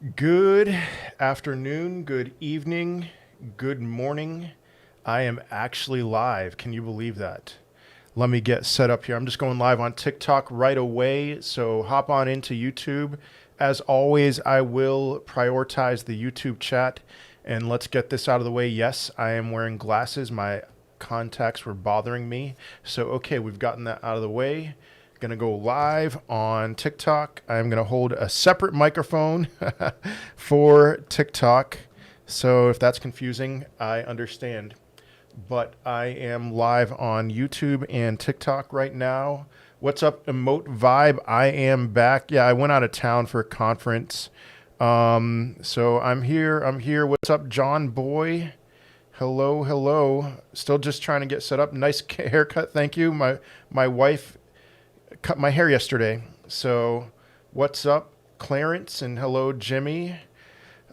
Good afternoon, good evening, good morning. I am actually live. Can you believe that? Let me get set up here. I'm just going live on TikTok right away. So hop on into YouTube. As always, I will prioritize the YouTube chat. And let's get this out of the way. Yes, I am wearing glasses. My contacts were bothering me. So, okay, we've gotten that out of the way. Gonna go live on TikTok. I'm gonna hold a separate microphone for TikTok. So if that's confusing, I understand. But I am live on YouTube and TikTok right now. What's up, Emote Vibe? I am back. Yeah, I went out of town for a conference. So I'm here. What's up, John Boy? Hello, hello. Still just trying to get set up. Nice haircut, thank you. My wife cut my hair yesterday. So what's up, Clarence? And hello, Jimmy.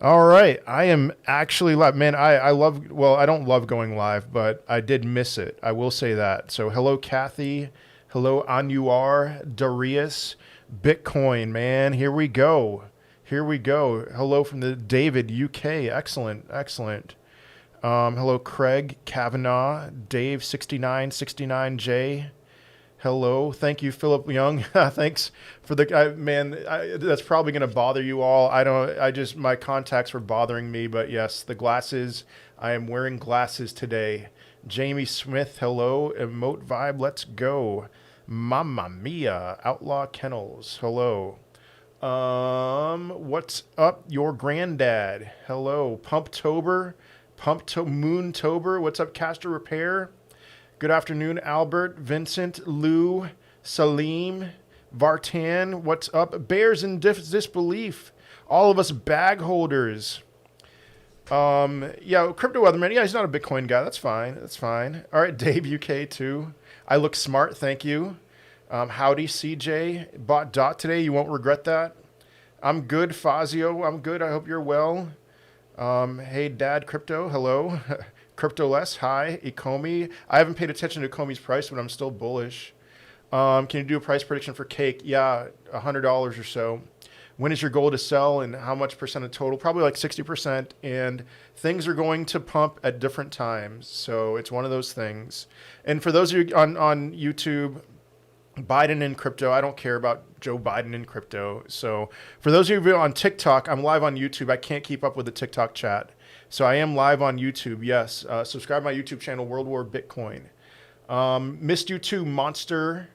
All right. I am actually live. Man, I love, well, I don't love going live, but I did miss it. I will say that. So hello, Kathy. Hello, Anuar, Darius, Bitcoin, man. Here we go. Here we go. Hello from the David, UK. Excellent. Excellent. Hello, Craig, Kavanaugh, Dave, 6969J. Hello. Thank you, Philip Young. Thanks for the, man, that's probably going to bother you all. My contacts were bothering me, but yes, the glasses, I am wearing glasses today. Jamie Smith, hello. Emote Vibe, let's go. Mamma Mia, Outlaw Kennels, hello. What's up, your granddad? Hello. Moontober, what's up, Caster Repair? Good afternoon, Albert, Vincent, Lou, Salim, Vartan. What's up? Bears in disbelief. All of us bag holders. Yeah, Crypto Weatherman. Yeah, he's not a Bitcoin guy. That's fine. That's fine. All right, Dave, UK too. I look smart. Thank you. Howdy, CJ. Bought DOT today. You won't regret that. I'm good, Fazio. I'm good. I hope you're well. Hey, Dad Crypto. Hello. CryptoLess, hi. Ecomi. I haven't paid attention to Ecomi's price, but I'm still bullish. Can you do a price prediction for cake? Yeah, $100 or so. When is your goal to sell and how much percent of total? Probably like 60%. And things are going to pump at different times. So it's one of those things. And for those of you on YouTube, Biden in crypto, I don't care about Joe Biden in crypto. So for those of you on TikTok, I'm live on YouTube. I can't keep up with the TikTok chat. So I am live on YouTube, yes. Subscribe to my YouTube channel, World War Bitcoin. Missed you too, Monster.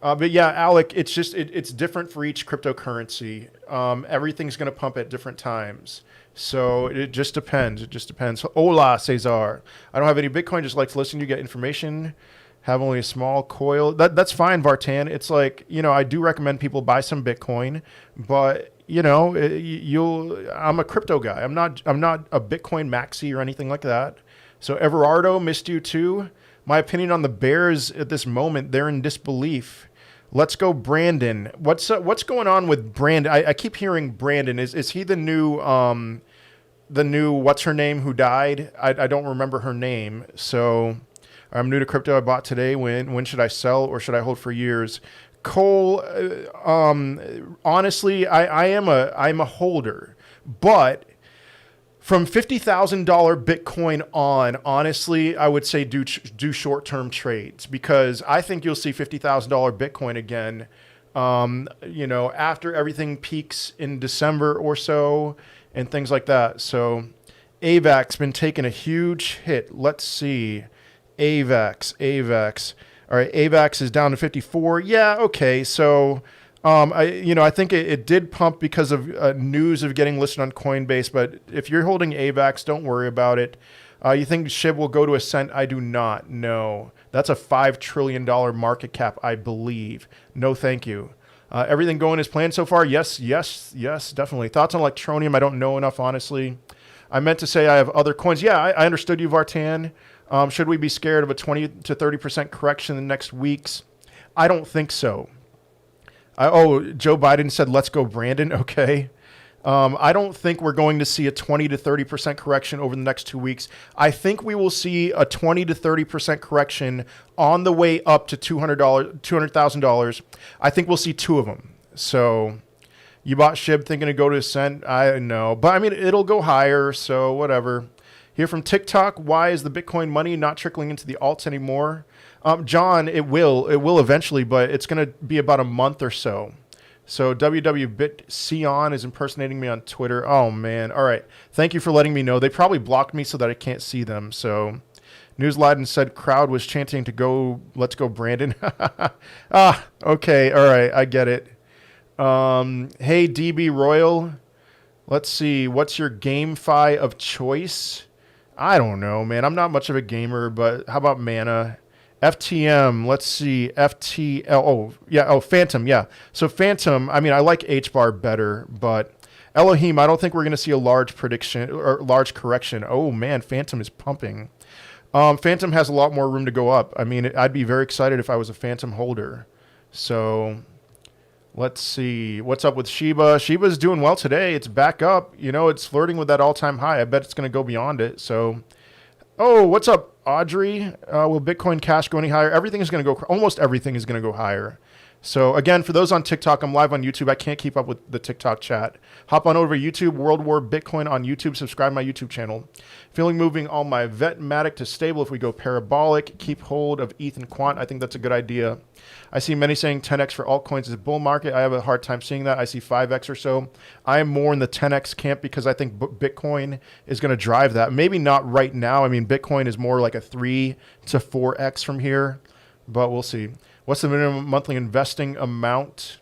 But yeah, Alec, it's just, it's different for each cryptocurrency. Everything's going to pump at different times. So it just depends. It just depends. Hola, Cesar. I don't have any Bitcoin, just like to listen to you get information. Have only a small coil. That's fine, Vartan. It's like, I do recommend people buy some Bitcoin, but I'm a crypto guy. I'm not a Bitcoin maxi or anything like that. So Everardo, missed you too. My opinion on the Bears at this moment, they're in disbelief. Let's go, Brandon. What's going on with Brandon? I keep hearing Brandon. Is he the new what's her name who died? I don't remember her name. So I'm new to crypto. I bought today. When should I sell or should I hold for years? Cole, honestly, I'm a holder, but from $50,000 Bitcoin on, honestly, I would say do short-term trades because I think you'll see $50,000 Bitcoin again, after everything peaks in December or so and things like that. So AVAX been taking a huge hit. Let's see, AVAX. All right, AVAX is down to 54. Yeah, okay. So, I think it did pump because of news of getting listed on Coinbase. But if you're holding AVAX, don't worry about it. You think SHIB will go to a cent? I do not. No, that's a $5 trillion market cap, I believe. No, thank you. Everything going as planned so far? Yes, definitely. Thoughts on Electronium? I don't know enough, honestly. I meant to say I have other coins. Yeah, I understood you, Vartan. Should we be scared of a 20 to 30% correction in the next weeks? I don't think so. Joe Biden said, let's go, Brandon. Okay. I don't think we're going to see a 20 to 30% correction over the next 2 weeks. I think we will see a 20 to 30% correction on the way up to $200,000. I think we'll see two of them. So You bought SHIB thinking to go to a cent? I know. But I mean, it'll go higher, so whatever. Here from TikTok, why is the Bitcoin money not trickling into the alts anymore? John, it will. It will eventually, but it's going to be about a month or so. So WWBitCon is impersonating me on Twitter. Oh, man. All right. Thank you for letting me know. They probably blocked me so that I can't see them. So Newsleiden said crowd was chanting to go, let's go, Brandon. Okay. All right. I get it. Hey, DB Royal. Let's see. What's your GameFi of choice? I don't know, man. I'm not much of a gamer, but how about Mana? FTM, let's see. FTL. Oh, yeah. Oh, Phantom. Yeah. So Phantom, I mean, I like H-bar better, but Elohim, I don't think we're going to see a large prediction or large correction. Oh, man. Phantom is pumping. Phantom has a lot more room to go up. I mean, I'd be very excited if I was a Phantom holder. So let's see. What's up with Shiba? Shiba's doing well today. It's back up. You know, it's flirting with that all-time high. I bet it's going to go beyond it. So, oh, what's up, Audrey? Will Bitcoin Cash go any higher? Everything is going to go, almost everything is going to go higher. So again, for those on TikTok, I'm live on YouTube. I can't keep up with the TikTok chat. Hop on over to YouTube, World War Bitcoin on YouTube. Subscribe to my YouTube channel. Feeling moving all my Vetmatic to stable if we go parabolic. Keep hold of ETH and Quant. I think that's a good idea. I see many saying 10x for altcoins is a bull market. I have a hard time seeing that. I see 5x or so. I am more in the 10x camp because I think Bitcoin is going to drive that. Maybe not right now. I mean, Bitcoin is more like a 3 to 4x from here, but we'll see. What's the minimum monthly investing amount?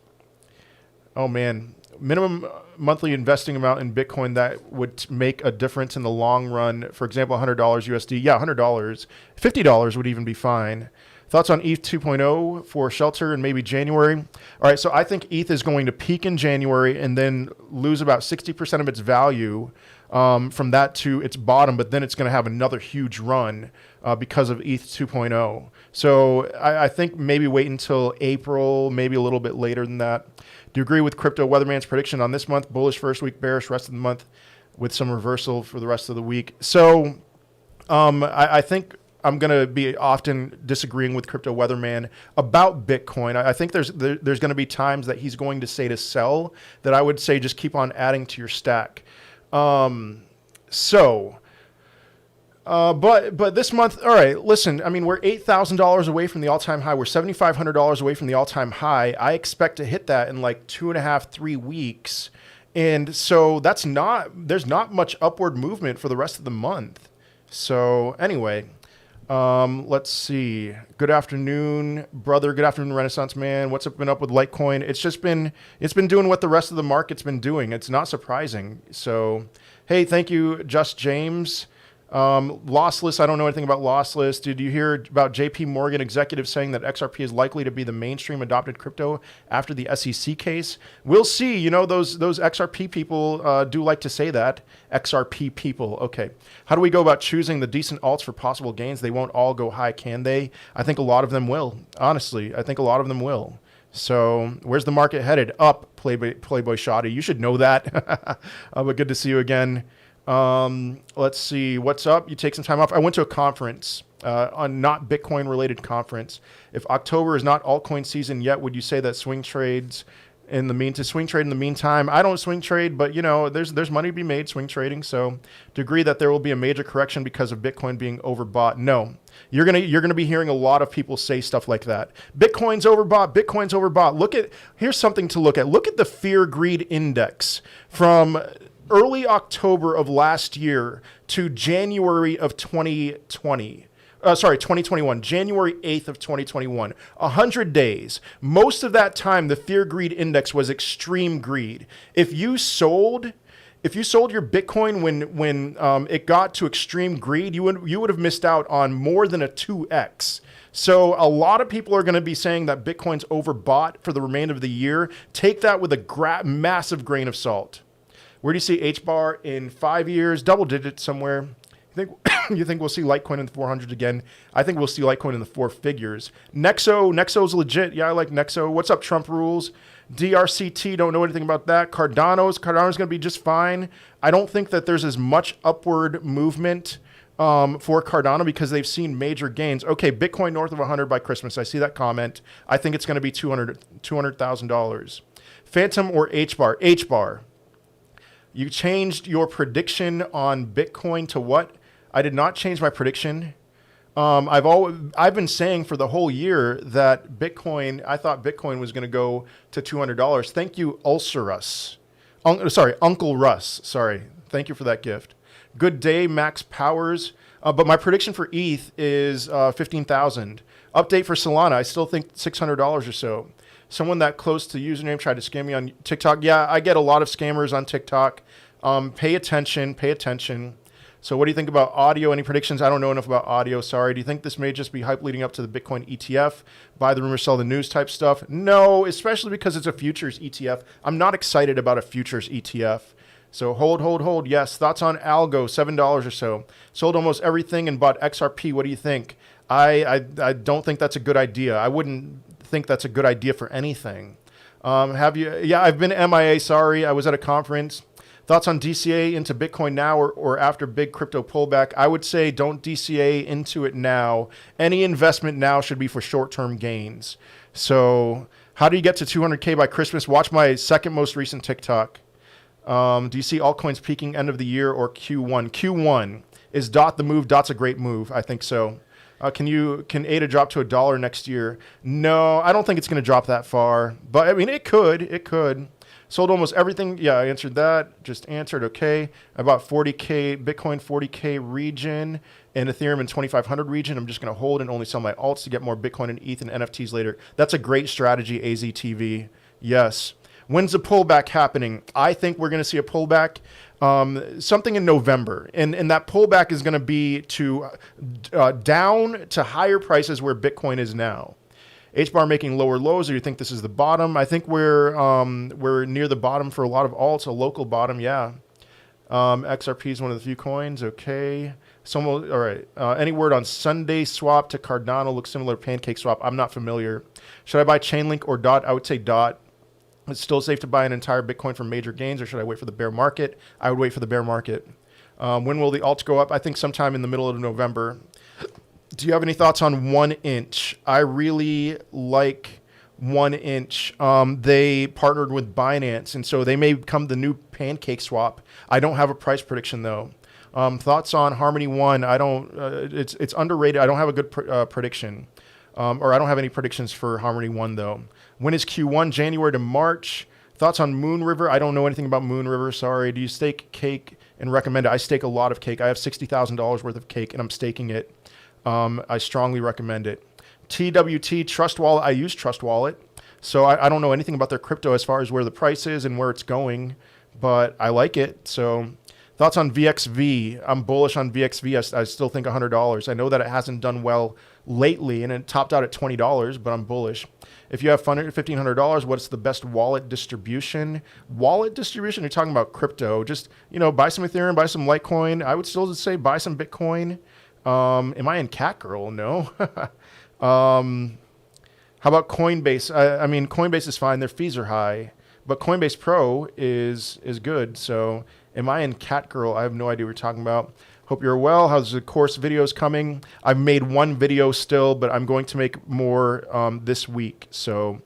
Oh, man. Minimum monthly investing amount in Bitcoin that would make a difference in the long run. For example, $100 USD. Yeah, $100. $50 would even be fine. Thoughts on ETH 2.0 for shelter in maybe January? All right, so I think ETH is going to peak in January and then lose about 60% of its value from that to its bottom, but then it's going to have another huge run because of ETH 2.0. So I think maybe wait until April, maybe a little bit later than that. Do you agree with Crypto Weatherman's prediction on this month? Bullish first week, bearish rest of the month with some reversal for the rest of the week. So I think I'm going to be often disagreeing with Crypto Weatherman about Bitcoin. I think there's going to be times that he's going to say to sell that I would say just keep on adding to your stack. But this month, all right, listen, I mean, we're $8,000 away from the all-time high. We're $7,500 away from the all-time high. I expect to hit that in like 2.5, 3 weeks. And so there's not much upward movement for the rest of the month. So anyway, let's see. Good afternoon, brother. Good afternoon, Renaissance man. What's been up with Litecoin? It's been doing what the rest of the market's been doing. It's not surprising. So, hey, thank you, Just James. Lossless, I don't know anything about Lossless. Did you hear about JP Morgan executives saying that XRP is likely to be the mainstream adopted crypto after the SEC case? We'll see. You know, those XRP people do like to say that. XRP people. Okay. How do we go about choosing the decent alts for possible gains? They won't all go high, can they? I think a lot of them will. Honestly, I think a lot of them will. So where's the market headed? Up, Playboy Shoddy. You should know that. But good to see you again. Let's see what's up. You take some time off. I went to a conference, a not Bitcoin related conference. If October is not altcoin season yet, would you say that swing trade in the meantime? I don't swing trade, but you know, there's money to be made swing trading. So to agree that there will be a major correction because of Bitcoin being overbought. No, you're going to be hearing a lot of people say stuff like that. Bitcoin's overbought. Here's something to look at. Look at the fear greed index from early October of last year to January of 2021, January 8th of 2021, 100 days. Most of that time, the fear greed index was extreme greed. If you sold your Bitcoin when it got to extreme greed, you would have missed out on more than a 2x. So a lot of people are going to be saying that Bitcoin's overbought for the remainder of the year. Take that with a massive grain of salt. Where do you see H-bar in 5 years? Double digits somewhere. You think we'll see Litecoin in the 400s again? I think we'll see Litecoin in the 4 figures. Nexo's legit. Yeah, I like Nexo. What's up, Trump rules? DRCT, don't know anything about that. Cardano's going to be just fine. I don't think that there's as much upward movement for Cardano because they've seen major gains. Okay, Bitcoin north of 100 by Christmas. I see that comment. I think it's going to be $200,000. Phantom or H-bar? H-bar. You changed your prediction on Bitcoin to what? I did not change my prediction. I've been saying for the whole year that Bitcoin, I thought Bitcoin was going to go to $200. Thank you, Uncle Russ. Sorry. Thank you for that gift. Good day, Max Powers. But my prediction for ETH is 15,000. Update for Solana. I still think $600 or so. Someone that close to username tried to scam me on TikTok. Yeah, I get a lot of scammers on TikTok. Pay attention. Pay attention. So what do you think about audio? Any predictions? I don't know enough about audio. Sorry. Do you think this may just be hype leading up to the Bitcoin ETF? Buy the rumor, sell the news type stuff? No, especially because it's a futures ETF. I'm not excited about a futures ETF. So hold. Yes. Thoughts on Algo? $7 or so. Sold almost everything and bought XRP. What do you think? I don't think that's a good idea. I wouldn't think that's a good idea for anything. Have you? Yeah, I've been MIA. Sorry. I was at a conference. Thoughts on DCA into Bitcoin now or after big crypto pullback? I would say don't DCA into it now. Any investment now should be for short-term gains. So how do you get to 200K by Christmas? Watch my second most recent TikTok. Do you see altcoins peaking end of the year or Q1? Q1. Is DOT the move? DOT's a great move. I think so. Can ADA drop to $1 next year? No, I don't think it's going to drop that far. But I mean, it could. It could. Sold almost everything. Yeah, I answered that. Just answered. Okay. I bought 40K Bitcoin, 40K region, and Ethereum in 2,500 region. I'm just going to hold and only sell my alts to get more Bitcoin and ETH and NFTs later. That's a great strategy, AZTV. Yes. When's the pullback happening? I think we're going to see a pullback something in November. And that pullback is going to be to down to higher prices where Bitcoin is now. H-bar making lower lows, or you think this is the bottom? I think we're near the bottom for a lot of alts, a local bottom, yeah. XRP is one of the few coins, okay. All right. Any word on Sunday swap to Cardano? Looks similar to Pancake swap. I'm not familiar. Should I buy Chainlink or DOT? I would say DOT. It's still safe to buy an entire Bitcoin for major gains, or should I wait for the bear market? I would wait for the bear market. When will the alts go up? I think sometime in the middle of November. Do you have any thoughts on 1 inch? I really like 1 inch. They partnered with Binance, and so they may become the new Pancake swap. I don't have a price prediction though. Thoughts on Harmony One? I don't. It's underrated. I don't have a good prediction, or I don't have any predictions for Harmony One though. When is Q1? January to March. Thoughts on Moon River? I don't know anything about Moon River. Sorry. Do you stake cake and recommend it? I stake a lot of cake. I have $60,000 worth of cake, and I'm staking it. I strongly recommend it. TWT Trust Wallet. I use Trust Wallet, so I don't know anything about their crypto as far as where the price is and where it's going, but I like it. So thoughts on VXV? I'm bullish on VXV. I still think $100. I know that it hasn't done well lately, and it topped out at $20, but I'm bullish. If you have $1,500, what's the best wallet distribution? Wallet distribution? You're talking about crypto. Just, buy some Ethereum, buy some Litecoin. I would still say buy some Bitcoin. Am I in Catgirl? No. How about Coinbase? I mean, Coinbase is fine. Their fees are high, but Coinbase Pro is good. So am I in Catgirl? I have no idea what you're talking about. Hope you're well. How's the course videos coming? I've made one video still, but I'm going to make more this week. So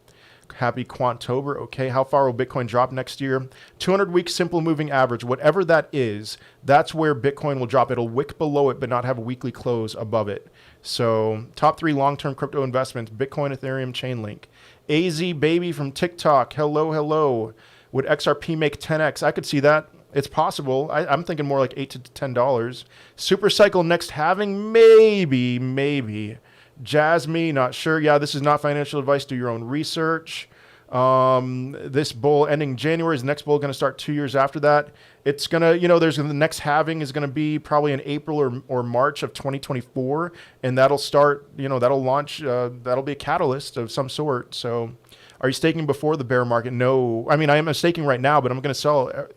happy Quantober. Okay. How far will Bitcoin drop next year? 200-week simple moving average, whatever that is, that's where Bitcoin will drop. It'll wick below it, but not have a weekly close above it. So top 3 long-term crypto investments: Bitcoin, Ethereum, Chainlink. AZ Baby from TikTok. Hello. Would XRP make 10x? I could see that. It's possible. I'm thinking more like $8 to $10. Super cycle next halving? Maybe. Jasmine, not sure. Yeah, this is not financial advice. Do your own research. This bull ending January. Is the next bull going to start 2 years after that? It's going to, there's the next halving is going to be probably in April or March of 2024. And that'll start, that'll launch, that'll be a catalyst of some sort. So are you staking before the bear market? No. I mean, I am staking right now, but I'm going to sell,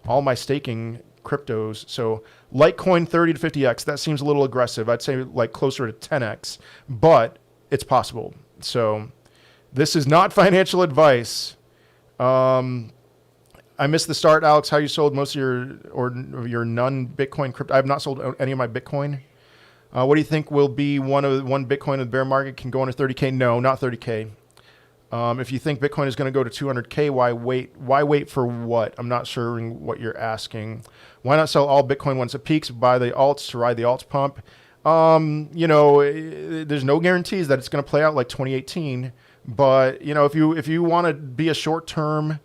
all my staking cryptos. So Litecoin 30 to 50x, that seems a little aggressive. I'd say like closer to 10x, but it's possible. So this is not financial advice. I missed the start, Alex. How you sold most of your non-Bitcoin crypto? I have not sold any of my Bitcoin. What do you think will be one Bitcoin in the bear market can go under 30K? No, not 30K. If you think Bitcoin is going to go to 200K, why wait? Why wait for what? I'm not sure what you're asking. Why not sell all Bitcoin once it peaks, buy the alts to ride the alt pump? There's no guarantees that it's going to play out like 2018. But if you want to be a short term,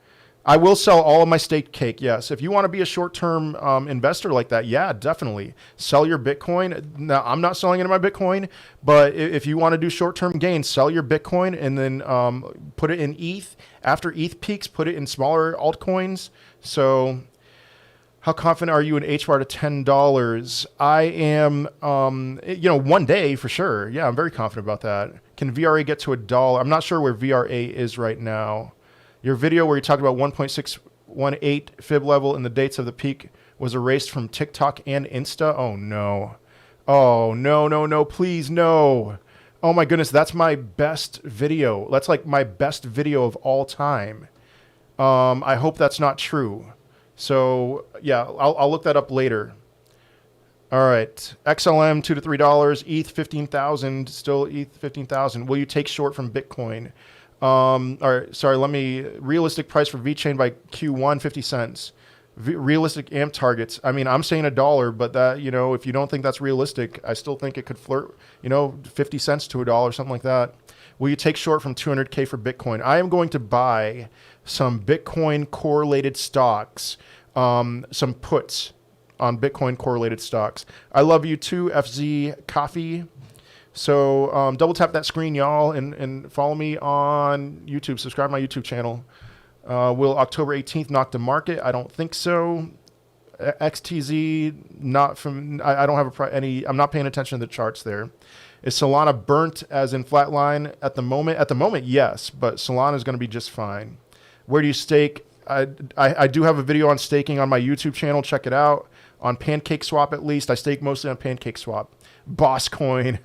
I will sell all of my staked cake. Yes, if you want to be a short term investor like that, yeah, definitely sell your Bitcoin. Now I'm not selling any of my Bitcoin, but if you want to do short term gains, sell your Bitcoin and then put it in ETH. After ETH peaks, put it in smaller altcoins. So, how confident are you in HBAR to $10? I am, one day for sure. Yeah, I'm very confident about that. Can VRA get to $1? I'm not sure where VRA is right now. Your video where you talked about 1.618 fib level and the dates of the peak was erased from TikTok and Insta. Oh, no. Oh, no, please, no. Oh, my goodness, that's my best video. That's like my best video of all time. I hope that's not true. So, yeah, I'll look that up later. All right. XLM, $2 to $3. ETH, 15,000. Still ETH, 15,000. Will you take short from Bitcoin? All right, sorry, realistic price for VeChain by Q1, 50 cents. Realistic AMP targets. I mean, I'm saying $1, but that, if you don't think that's realistic, I still think it could flirt, 50 cents to $1, something like that. Will you take short from 200K for Bitcoin? I am going to buy some Bitcoin correlated stocks, some puts on Bitcoin correlated stocks. I love you too, FZ Coffee. So double tap that screen, y'all, and follow me on YouTube. Subscribe to my YouTube channel. Will October 18th knock the market? I don't think so. XTZ, not from. I don't have any. I'm not paying attention to the charts there. Is Solana burnt as in flatline at the moment? At the moment, yes, but Solana is going to be just fine. Where do you stake? I do have a video on staking on my YouTube channel. Check it out. On PancakeSwap, at least. I stake mostly on PancakeSwap. Boss coin.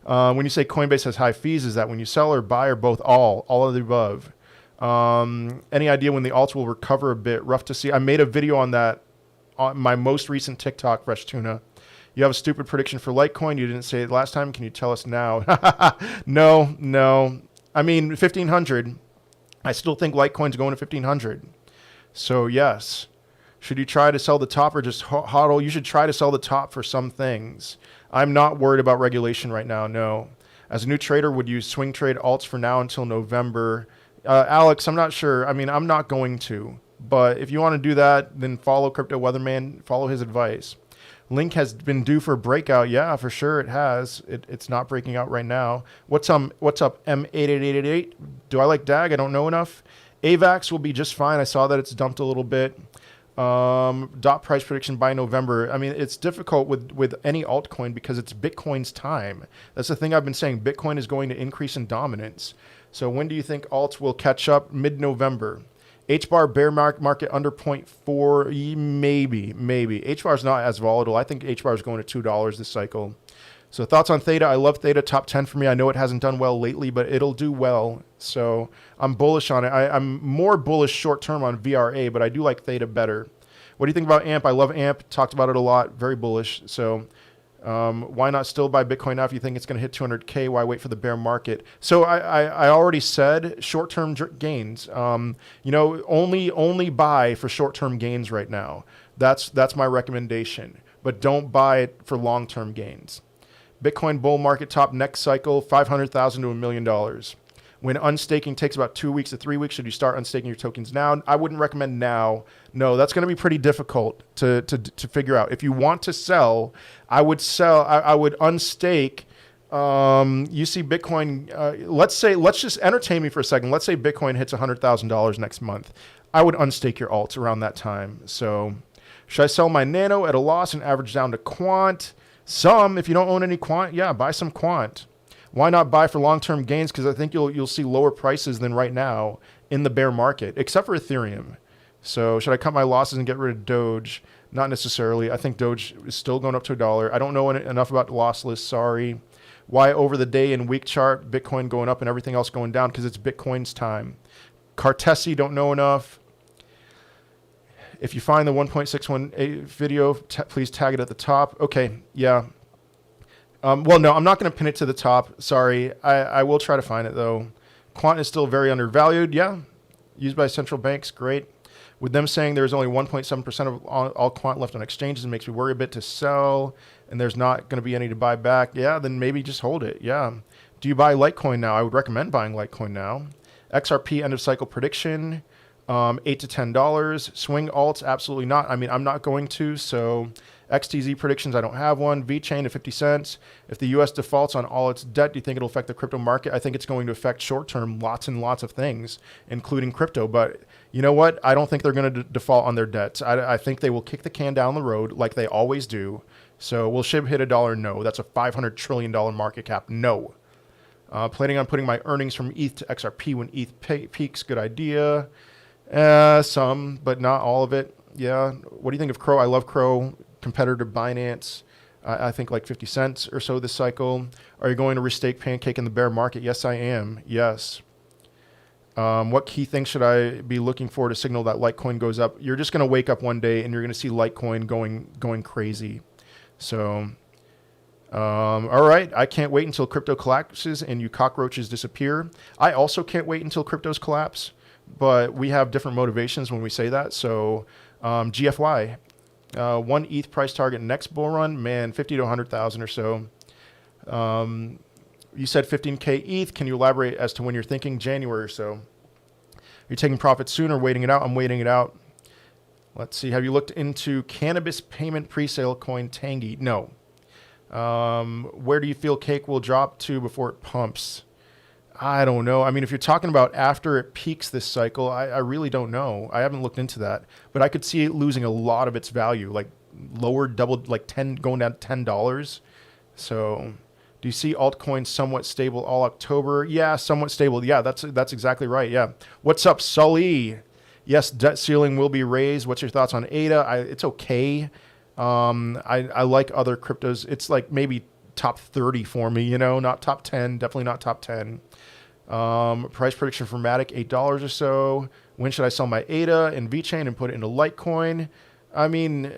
When you say Coinbase has high fees, is that when you sell or buy or both? All of the above. Any idea when the alts will recover a bit? Rough to see. I made a video on that on my most recent TikTok, Fresh Tuna. You have a stupid prediction for Litecoin. You didn't say it last time. Can you tell us now? No. I mean, 1,500. I still think Litecoin's going to 1,500. So, yes. Should you try to sell the top or just hodl? You should try to sell the top for some things. I'm not worried about regulation right now, no. As a new trader, would you swing trade alts for now until November? Alex, I'm not sure. I mean, I'm not going to. But if you want to do that, then follow Crypto Weatherman. Follow his advice. Link has been due for a breakout. Yeah, for sure it has. It's not breaking out right now. What's up, M88888? Do I like DAG? I don't know enough. AVAX will be just fine. I saw that it's dumped a little bit. Dot price prediction by November. I mean, it's difficult with any altcoin because it's Bitcoin's time. That's the thing I've been saying. Bitcoin is going to increase in dominance. So when do you think alts will catch up? Mid-November. HBAR bear market under 0.4, maybe. HBAR is not as volatile. I think HBAR is going to $2 this cycle. So thoughts on Theta? I love Theta, top 10 for me. I know it hasn't done well lately, but it'll do well. So I'm bullish on it. I'm more bullish short term on VRA, but I do like Theta better. What do you think about AMP? I love AMP. Talked about it a lot. Very bullish. So why not still buy Bitcoin now if you think it's going to hit 200K? Why wait for the bear market? So I already said short-term gains. Only buy for short-term gains right now. That's my recommendation. But don't buy it for long-term gains. Bitcoin bull market top next cycle, $500,000 to $1 million. When unstaking takes about 2 weeks to 3 weeks, should you start unstaking your tokens now? I wouldn't recommend now. No, that's going to be pretty difficult to figure out. If you want to sell, I would unstake. You see Bitcoin, let's just entertain me for a second. Let's say Bitcoin hits $100,000 next month. I would unstake your alts around that time. So should I sell my nano at a loss and average down to quant? Some, if you don't own any quant, yeah, buy some quant. Why not buy for long-term gains? Because I think you'll see lower prices than right now in the bear market, except for Ethereum. So should I cut my losses and get rid of Doge? Not necessarily. I think Doge is still going up to $1. I don't know enough about the loss list. Sorry. Why over the day and week chart, Bitcoin going up and everything else going down? Because it's Bitcoin's time. Cartesi, don't know enough. If you find the 1.618 video, please tag it at the top. Okay, yeah. Well, no, I'm not going to pin it to the top. Sorry. I will try to find it, though. Quant is still very undervalued. Yeah. Used by central banks. Great. With them saying there's only 1.7% of all quant left on exchanges, it makes me worry a bit to sell, and there's not going to be any to buy back. Yeah, then maybe just hold it. Yeah. Do you buy Litecoin now? I would recommend buying Litecoin now. XRP end of cycle prediction, $8 to $10. Swing alts, absolutely not. I mean, I'm not going to. So XDC predictions, I don't have one. VeChain at 50 cents. If the U.S. defaults on all its debt, do you think it'll affect the crypto market? I think it's going to affect short-term lots and lots of things, including crypto. But you know what? I don't think they're going to default on their debts. I think they will kick the can down the road like they always do. So will SHIB hit $1? No. That's a $500 trillion market cap. No. Planning on putting my earnings from ETH to XRP when ETH peaks. Good idea. Some, but not all of it. Yeah. What do you think of Crow? I love Crow. Competitor to Binance. I think like 50 cents or so this cycle. Are you going to restake Pancake in the bear market? Yes, I am. Yes. What key things should I be looking for to signal that Litecoin goes up? You're just going to wake up one day and you're going to see Litecoin going crazy. So, all right. I can't wait until crypto collapses and you cockroaches disappear. I also can't wait until cryptos collapse, but we have different motivations when we say that. So, GFY, 1 ETH price target next bull run, man, 50 to 100,000 or so. You said 15K ETH. Can you elaborate as to when you're thinking? January or so. Are you taking profit soon or waiting it out? I'm waiting it out. Let's see. Have you looked into cannabis payment presale coin Tangy? No. Where do you feel cake will drop to before it pumps? I don't know. I mean, if you're talking about after it peaks this cycle, I really don't know. I haven't looked into that, but I could see it losing a lot of its value, like lower double, like 10, going down to $10. So do you see altcoins somewhat stable all October? Yeah, somewhat stable. Yeah, that's exactly right. Yeah. What's up, Sully? Yes, debt ceiling will be raised. What's your thoughts on ADA? It's okay. I like other cryptos. It's like maybe top 30 for me, you know, not top 10, definitely not top 10. Price prediction for Matic, $8 or so. When should I sell my ADA and VeChain and put it into Litecoin? I mean,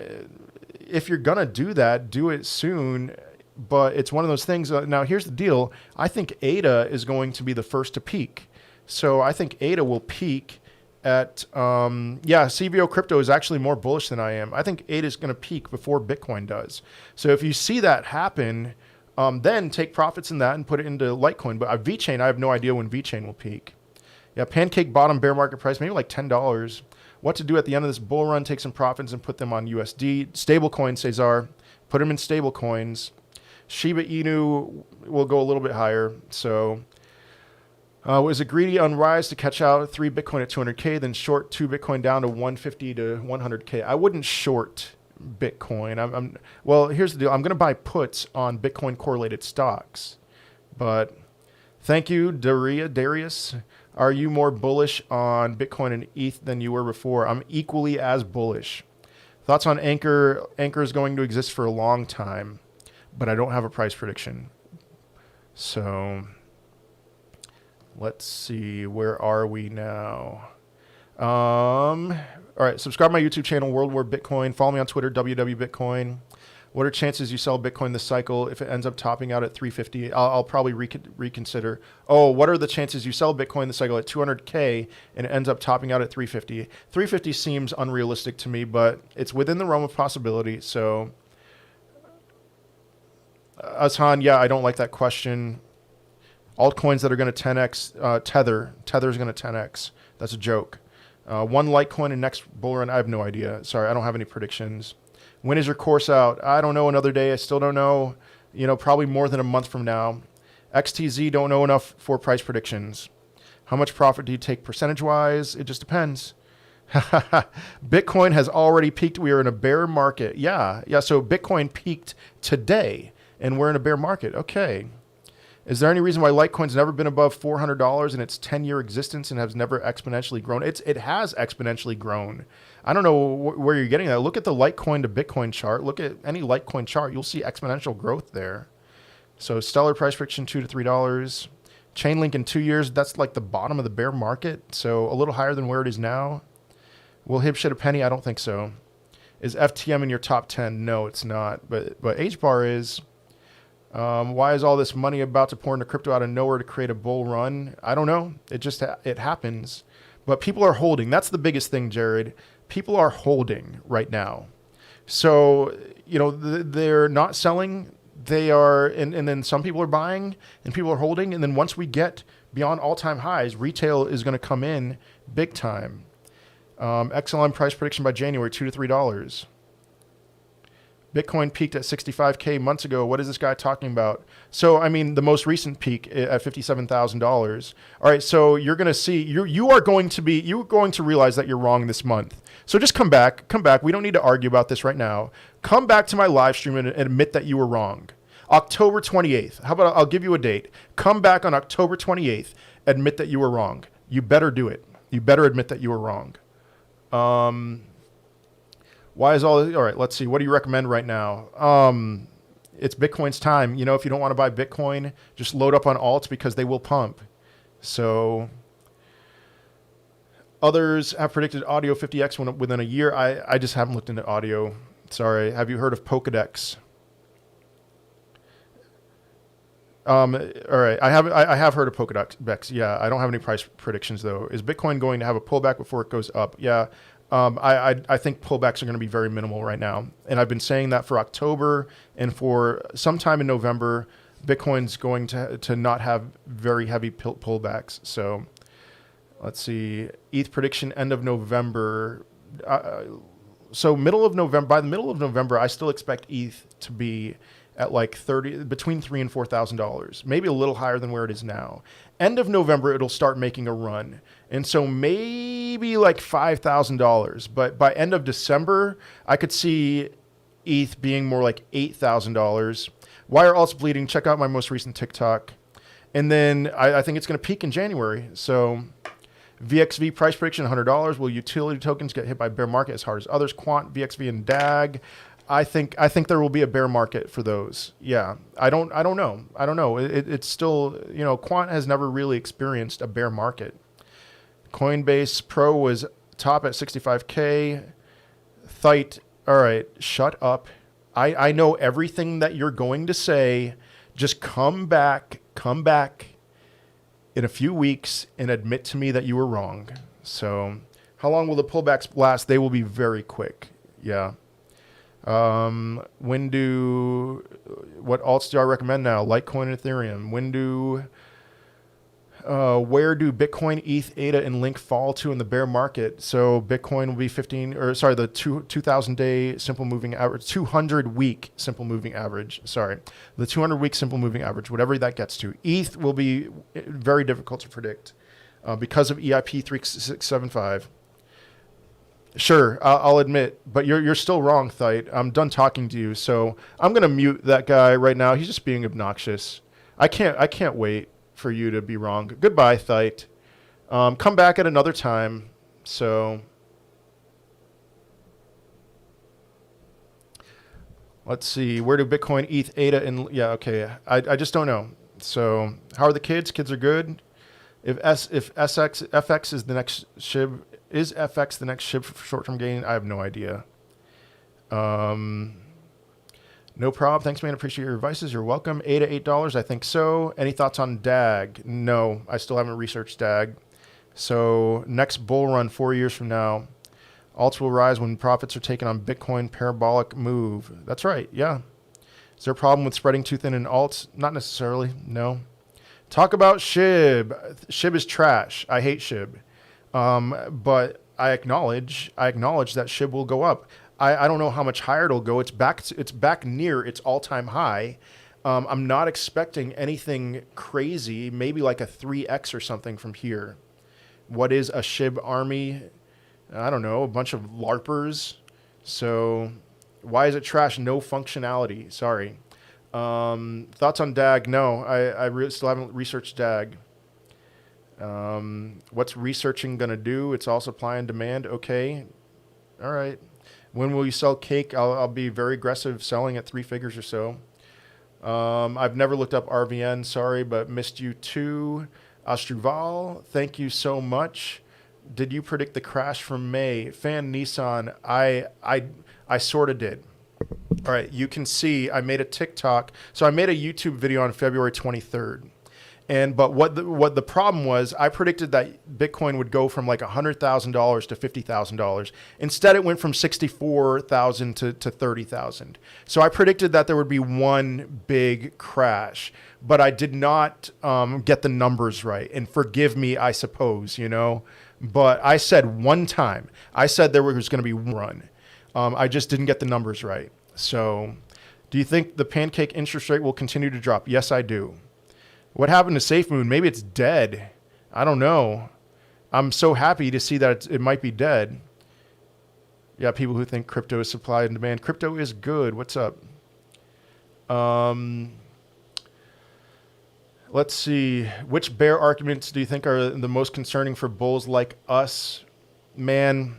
if you're going to do that, do it soon. But it's one of those things. Now, here's the deal. I think ADA is going to be the first to peak. So I think ADA will peak at, CVO Crypto is actually more bullish than I am. I think ADA is going to peak before Bitcoin does. So if you see that happen, then take profits in that and put it into Litecoin. But VeChain, I have no idea when VeChain will peak. Yeah, Pancake bottom bear market price, maybe like $10. What to do at the end of this bull run? Take some profits and put them on USD. Stablecoin, Cesar. Put them in stablecoins. Shiba Inu will go a little bit higher. So was it greedy on rise to catch out 3 Bitcoin at 200K, then short 2 Bitcoin down to 150 to 100K? I wouldn't short Bitcoin. Well, here's the deal. I'm going to buy puts on Bitcoin correlated stocks. But thank you, Darius. Are you more bullish on Bitcoin and ETH than you were before? I'm equally as bullish. Thoughts on Anchor? Anchor is going to exist for a long time, but I don't have a price prediction. So let's see. Where are we now? All right. Subscribe to my YouTube channel, World War Bitcoin. Follow me on Twitter, WWBitcoin. What are chances you sell Bitcoin this cycle if it ends up topping out at 350? I'll probably reconsider. Oh, what are the chances you sell Bitcoin this cycle at 200K and it ends up topping out at 350? 350 seems unrealistic to me, but it's within the realm of possibility. So, Azhan, yeah, I don't like that question. Altcoins that are going to 10x, Tether's going to 10x. That's a joke. One Litecoin in next bull run, I have no idea. Sorry, I don't have any predictions. When is your course out? I don't know. Another day. I still don't know. You know, probably more than a month from now. XTZ, don't know enough for price predictions. How much profit do you take percentage-wise? It just depends. Bitcoin has already peaked. We are in a bear market. Yeah. So Bitcoin peaked today, and we're in a bear market. Okay. Is there any reason why Litecoin's never been above $400 in its 10-year existence and has never exponentially grown? It has exponentially grown. I don't know where you're getting that. Look at the Litecoin to Bitcoin chart. Look at any Litecoin chart. You'll see exponential growth there. So stellar price prediction, $2 to $3. Chainlink in 2 years, that's like the bottom of the bear market. So a little higher than where it is now. Will HIB shed a penny? I don't think so. Is FTM in your top 10? No, it's not. But HBAR is. Why is all this money about to pour into crypto out of nowhere to create a bull run? I don't know. It just it happens. But people are holding. That's the biggest thing, Jared. People are holding right now. So, you know, they're not selling. They are, and then some people are buying and people are holding. And then once we get beyond all-time highs, retail is going to come in big time. XLM price prediction by January, $2 to $3. Bitcoin peaked at 65K months ago. What is this guy talking about? So, I mean, the most recent peak at $57,000. All right, so you're going to see, you're going to realize that you're wrong this month. So just come back. We don't need to argue about this right now. Come back to my live stream and admit that you were wrong. October 28th. How about I'll give you a date. Come back on October 28th. Admit that you were wrong. You better do it. You better admit that you were wrong. Why is all right, let's see. What do you recommend right now? It's Bitcoin's time. You know, if you don't want to buy Bitcoin, just load up on alts because they will pump. So others have predicted audio 50x within a year. I just haven't looked into audio. Sorry. Have you heard of Pokedex? All right. I have heard of Pokedex. Yeah. I don't have any price predictions though. Is Bitcoin going to have a pullback before it goes up? Yeah. I think pullbacks are going to be very minimal right now. And I've been saying that for October and for sometime in November, Bitcoin's going to not have very heavy pullbacks. So let's see. ETH prediction end of November. So middle of November, by the middle of November, I still expect ETH to be at like between $3,000 and $4,000, maybe a little higher than where it is now. End of November, it'll start making a run. And so maybe like $5,000, but by end of December, I could see ETH being more like $8,000. Why are alts bleeding? Check out my most recent TikTok. And then I think it's going to peak in January. So VXV price prediction, $100. Will utility tokens get hit by bear market as hard as others? Quant, VXV, and DAG. I think there will be a bear market for those. Yeah, I don't know. It's still, you know, Quant has never really experienced a bear market. Coinbase Pro was top at 65K. Thite, all right, shut up. I know everything that you're going to say. Just come back in a few weeks and admit to me that you were wrong. So how long will the pullbacks last? They will be very quick. Yeah. What alts do I recommend now? Litecoin and Ethereum. Where do Bitcoin, ETH, ADA, and Link fall to in the bear market? So Bitcoin will be the 2,000-day simple moving average, 200-week simple moving average. Sorry, the 200-week simple moving average, whatever that gets to. ETH will be very difficult to predict because of EIP 3675. Sure, I'll admit, but you're still wrong, Thite. I'm done talking to you, so I'm gonna mute that guy right now. He's just being obnoxious. I can't wait for you to be wrong. Goodbye, Thite. Come back at another time. So let's see. Where do Bitcoin, ETH, ADA, and yeah, okay. I just don't know. So how are the kids? Kids are good. If FX is the next SHIB. Is FX the next SHIB for short-term gain? I have no idea. No problem. Thanks, man. Appreciate your advices. You're welcome. $8 to $8. I think so. Any thoughts on DAG? No, I still haven't researched DAG. So next bull run 4 years from now. Alts will rise when profits are taken on Bitcoin parabolic move. That's right. Yeah. Is there a problem with spreading too thin in alts? Not necessarily. No. Talk about SHIB. SHIB is trash. I hate SHIB. But I acknowledge that SHIB will go up. I don't know how much higher it'll go. It's back near its all-time high. I'm not expecting anything crazy, maybe like a 3x or something from here. What is a SHIB army? I don't know, a bunch of LARPers. So why is it trash? No functionality. Sorry. Thoughts on DAG? No, I still haven't researched DAG. What's researching going to do? It's all supply and demand. Okay. All right. When will you sell cake? I'll be very aggressive selling at 3 figures or so. I've never looked up RVN. Sorry, but missed you too. Astruval, thank you so much. Did you predict the crash from May? Fan Nissan, I sort of did. All right, you can see I made a TikTok. So I made a YouTube video on February 23rd. But what the problem was, I predicted that Bitcoin would go from like $100,000 to $50,000. Instead, it went from 64,000 to 30,000. So I predicted that there would be one big crash, but I did not get the numbers right. And forgive me, I suppose, you know. But I said one time, I said there was going to be one run. I just didn't get the numbers right. So, do you think the pancake interest rate will continue to drop? Yes, I do. What happened to SafeMoon? Maybe it's dead. I don't know. I'm so happy to see that it might be dead. Yeah, people who think crypto is supply and demand. Crypto is good. What's up? Let's see. Which bear arguments do you think are the most concerning for bulls like us? Man,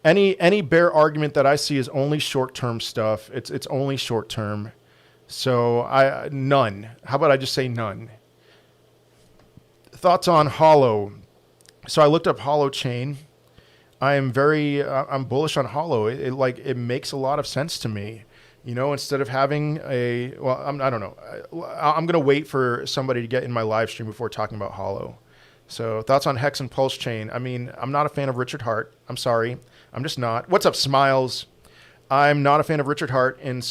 any bear argument that I see is only short-term stuff. It's only short-term. So none. How about I just say none? Thoughts on Holo. So I looked up Holo Chain. I'm bullish on Holo. It makes a lot of sense to me. You know, instead of having I don't know. I'm gonna wait for somebody to get in my live stream before talking about Holo. So thoughts on Hex and Pulse Chain. I mean, I'm not a fan of Richard Hart. I'm sorry. I'm just not. What's up, Smiles? I'm not a fan of Richard Hart, and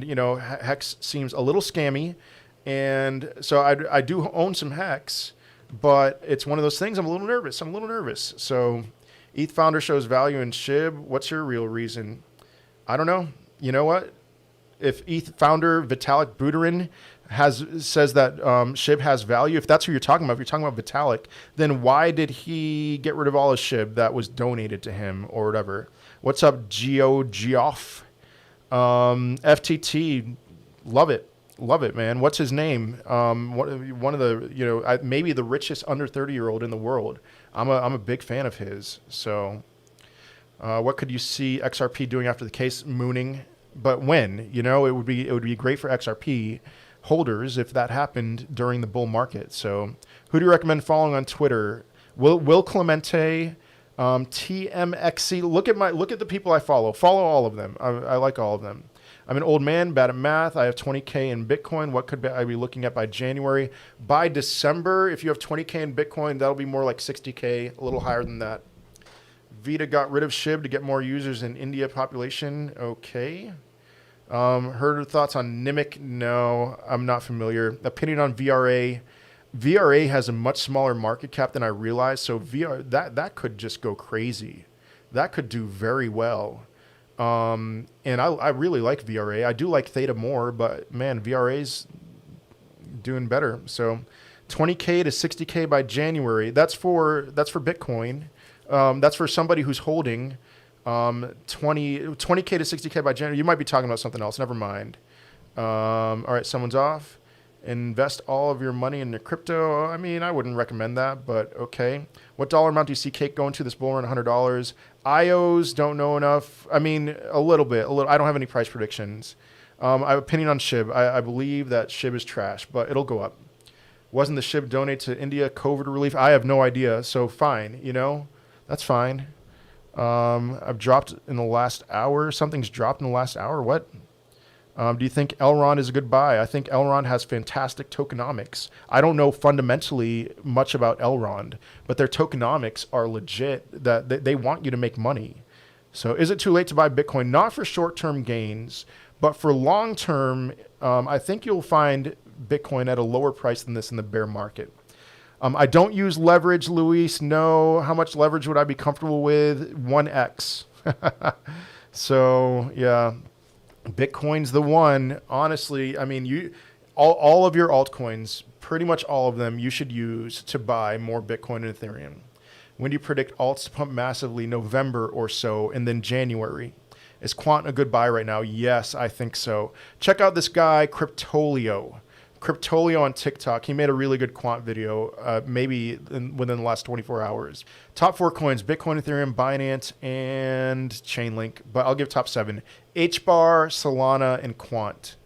you know, Hex seems a little scammy, and so I do own some Hex, but it's one of those things. I'm a little nervous. So, ETH founder shows value in SHIB. What's your real reason? I don't know. You know what? If ETH founder Vitalik Buterin says that SHIB has value, if that's who you're talking about, if you're talking about Vitalik, then why did he get rid of all his SHIB that was donated to him or whatever? What's up, Geoff? FTT, love it, man. What's his name? One of the, you know, maybe the richest under 30-year-old in the world. I'm a big fan of his. So, what could you see XRP doing after the case mooning? But when, you know, it would be great for XRP holders if that happened during the bull market. So, who do you recommend following on Twitter? Will Clemente. TMXC. Look at the people I follow. Follow all of them. I like all of them. I'm an old man, bad at math. I have 20K in Bitcoin. What could I be looking at by January? By December, if you have 20K in Bitcoin, that'll be more like 60K, a little higher than that. Vita got rid of SHIB to get more users in India population. Okay. Heard thoughts on Nimic? No, I'm not familiar. Opinion on VRA? VRA has a much smaller market cap than I realized, so that could just go crazy. That could do very well. And I really like VRA. I do like Theta more, but man, VRA's doing better. So 20K to 60K by January. That's for Bitcoin. That's for somebody who's holding 20K to 60K by January. You might be talking about something else. Never mind. All right, someone's off. Invest all of your money in the crypto. I mean, I wouldn't recommend that, but okay. What dollar amount do you see Cake going to this bull run? $100. IOs, don't know enough. I mean, a little bit. I don't have any price predictions. I have opinion on SHIB. I believe that SHIB is trash, but it'll go up. Wasn't the SHIB donate to India COVID relief? I have no idea. So fine, you know, that's fine. I've dropped in the last hour. Something's dropped in the last hour. What? Do you think Elrond is a good buy? I think Elrond has fantastic tokenomics. I don't know fundamentally much about Elrond, but their tokenomics are legit. That they want you to make money. So is it too late to buy Bitcoin? Not for short-term gains, but for long-term, I think you'll find Bitcoin at a lower price than this in the bear market. I don't use leverage, Luis. No. How much leverage would I be comfortable with? 1x. So, yeah. Bitcoin's the one. Honestly, I mean, all of your altcoins, pretty much all of them, you should use to buy more Bitcoin and Ethereum. When do you predict alts to pump massively? November or so, and then January. Is Quant a good buy right now? Yes, I think so. Check out this guy, Cryptolio on TikTok. He made a really good quant video, maybe within the last 24 hours. Top 4 coins: Bitcoin, Ethereum, Binance, and Chainlink. But I'll give top 7: HBAR, Solana, and Quant.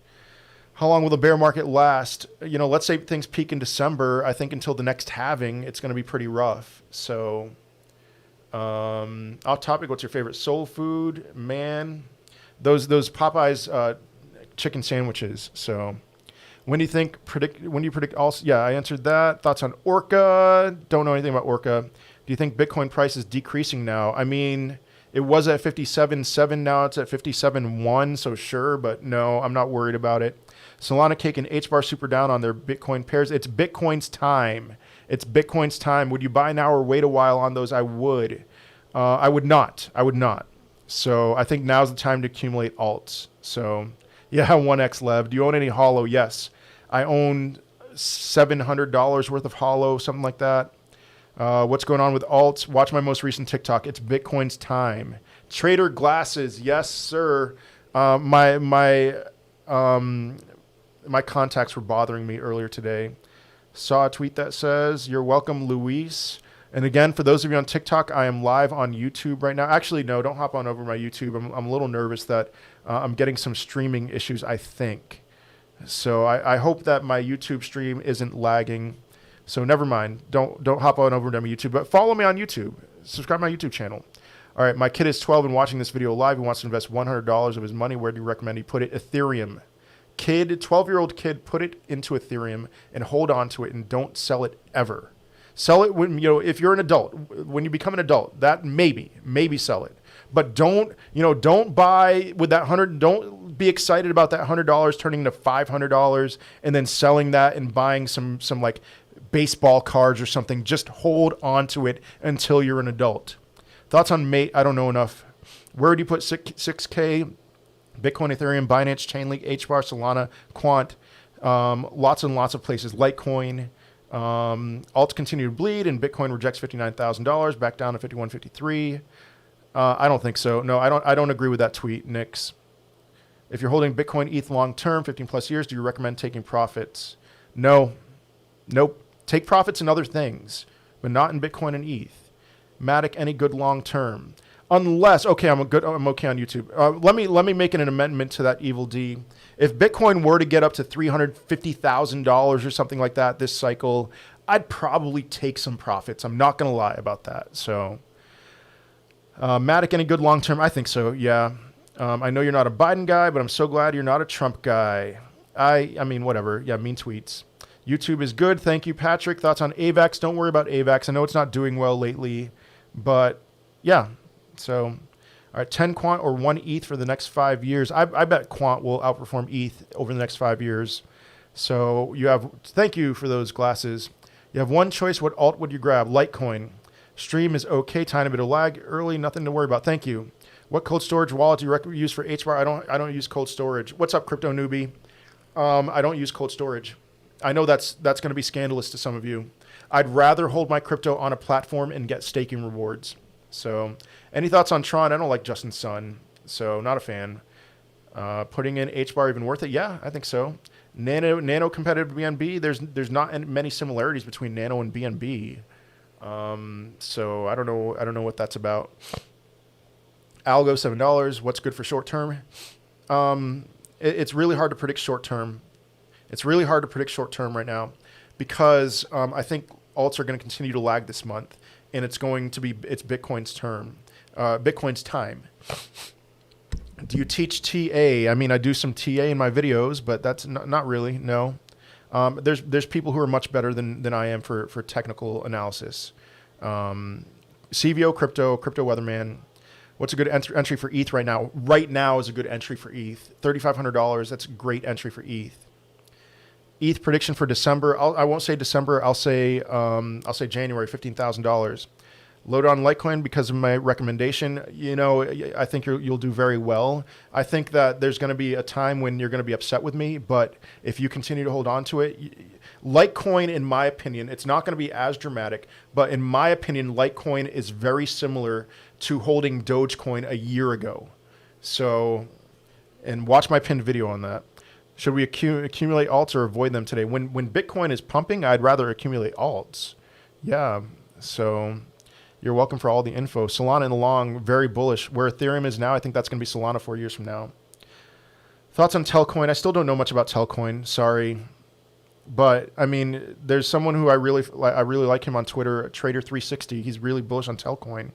How long will the bear market last? You know, let's say things peak in December. I think until the next halving, it's going to be pretty rough. So, off topic, what's your favorite soul food? Man, those Popeyes chicken sandwiches. So when do you think when do you predict also? Yeah, I answered that. Thoughts on Orca? Don't know anything about Orca. Do you think Bitcoin price is decreasing now? I mean, it was at 57.7, now it's at 57.1, so sure, but no, I'm not worried about it. Solana Cake and HBAR super down on their Bitcoin pairs. It's Bitcoin's time. It's Bitcoin's time. Would you buy now or wait a while on those? I would. I would not. I would not. So I think now's the time to accumulate alts. So yeah, 1x Lev. Do you own any Holo? Yes. I own $700 worth of Holo, something like that. What's going on with alts? Watch my most recent TikTok. It's Bitcoin's time. Trader glasses. Yes, sir. My contacts were bothering me earlier today. Saw a tweet that says, "You're welcome, Luis." And again, for those of you on TikTok, I am live on YouTube right now. Actually, no, don't hop on over my YouTube. I'm a little nervous that I'm getting some streaming issues, I think. So I hope that my YouTube stream isn't lagging. So never mind. Don't hop on over to my YouTube, but follow me on YouTube. Subscribe to my YouTube channel. All right, my kid is 12 and watching this video live. He wants to invest $100 of his money. Where do you recommend he put it? Ethereum. Kid, 12-year-old kid, put it into Ethereum and hold on to it and don't sell it ever. Sell it when, if you're an adult, when you become an adult, that maybe sell it. But don't buy with that don't be excited about that $100 turning into $500 and then selling that and buying some like baseball cards or something. Just hold on to it until you're an adult. Thoughts on Mate? I don't know enough. Where do you put 6K? Bitcoin, Ethereum, Binance, Chainlink, HBAR, Solana, Quant, lots and lots of places. Litecoin. Alts continue to bleed and Bitcoin rejects $59,000 back down to 51.53. I don't think so. No, I don't agree with that tweet, Nix. If you're holding Bitcoin ETH long term, 15 plus years, do you recommend taking profits? No. Nope. Take profits in other things, but not in Bitcoin and ETH. Matic, any good long term? Unless, okay, I'm okay on YouTube. Let me make an amendment to that Evil D. If Bitcoin were to get up to $350,000 or something like that this cycle, I'd probably take some profits. I'm not going to lie about that. So, Matic, any good long term? I think so. Yeah. I know you're not a Biden guy, but I'm so glad you're not a Trump guy. I mean, whatever. Yeah, mean tweets. YouTube is good. Thank you, Patrick. Thoughts on AVAX? Don't worry about AVAX. I know it's not doing well lately, but yeah. So, all right, 10 Quant or 1 ETH for the next 5 years. I bet Quant will outperform ETH over the next 5 years. So thank you for those glasses. You have one choice. What alt would you grab? Litecoin. Stream is okay. Tiny bit of lag early. Nothing to worry about. Thank you. What cold storage wallet do you use for HBAR? I don't use cold storage. What's up, crypto newbie? I don't use cold storage. I know that's going to be scandalous to some of you. I'd rather hold my crypto on a platform and get staking rewards. So, any thoughts on Tron? I don't like Justin Sun, so not a fan. Putting in HBAR even worth it? Yeah, I think so. Nano competitive BNB. There's not many similarities between Nano and BNB. So I don't know what that's about. Algo $7. What's good for short term? It's really hard to predict short term. It's really hard to predict short term right now because I think alts are going to continue to lag this month. And it's Bitcoin's term, Bitcoin's time. Do you teach TA? I mean, I do some TA in my videos, but that's not really, no. There's people who are much better than I am for technical analysis. CVO Crypto Weatherman. What's a good entry for ETH right now? Right now is a good entry for ETH. $3,500, that's a great entry for ETH. ETH prediction for December. I won't say December. I'll say January. $15,000. Load on Litecoin because of my recommendation. I think you'll do very well. I think that there's going to be a time when you're going to be upset with me, but if you continue to hold on to it, Litecoin, in my opinion, it's not going to be as dramatic, but in my opinion, Litecoin is very similar to holding Dogecoin a year ago. So, and watch my pinned video on that. Should we accumulate alts or avoid them today? When Bitcoin is pumping, I'd rather accumulate alts. Yeah, so you're welcome for all the info. Solana in the long, very bullish. Where Ethereum is now, I think that's going to be Solana 4 years from now. Thoughts on Telcoin? I still don't know much about Telcoin. Sorry. But, I mean, there's someone who I really like him on Twitter, Trader360. He's really bullish on Telcoin.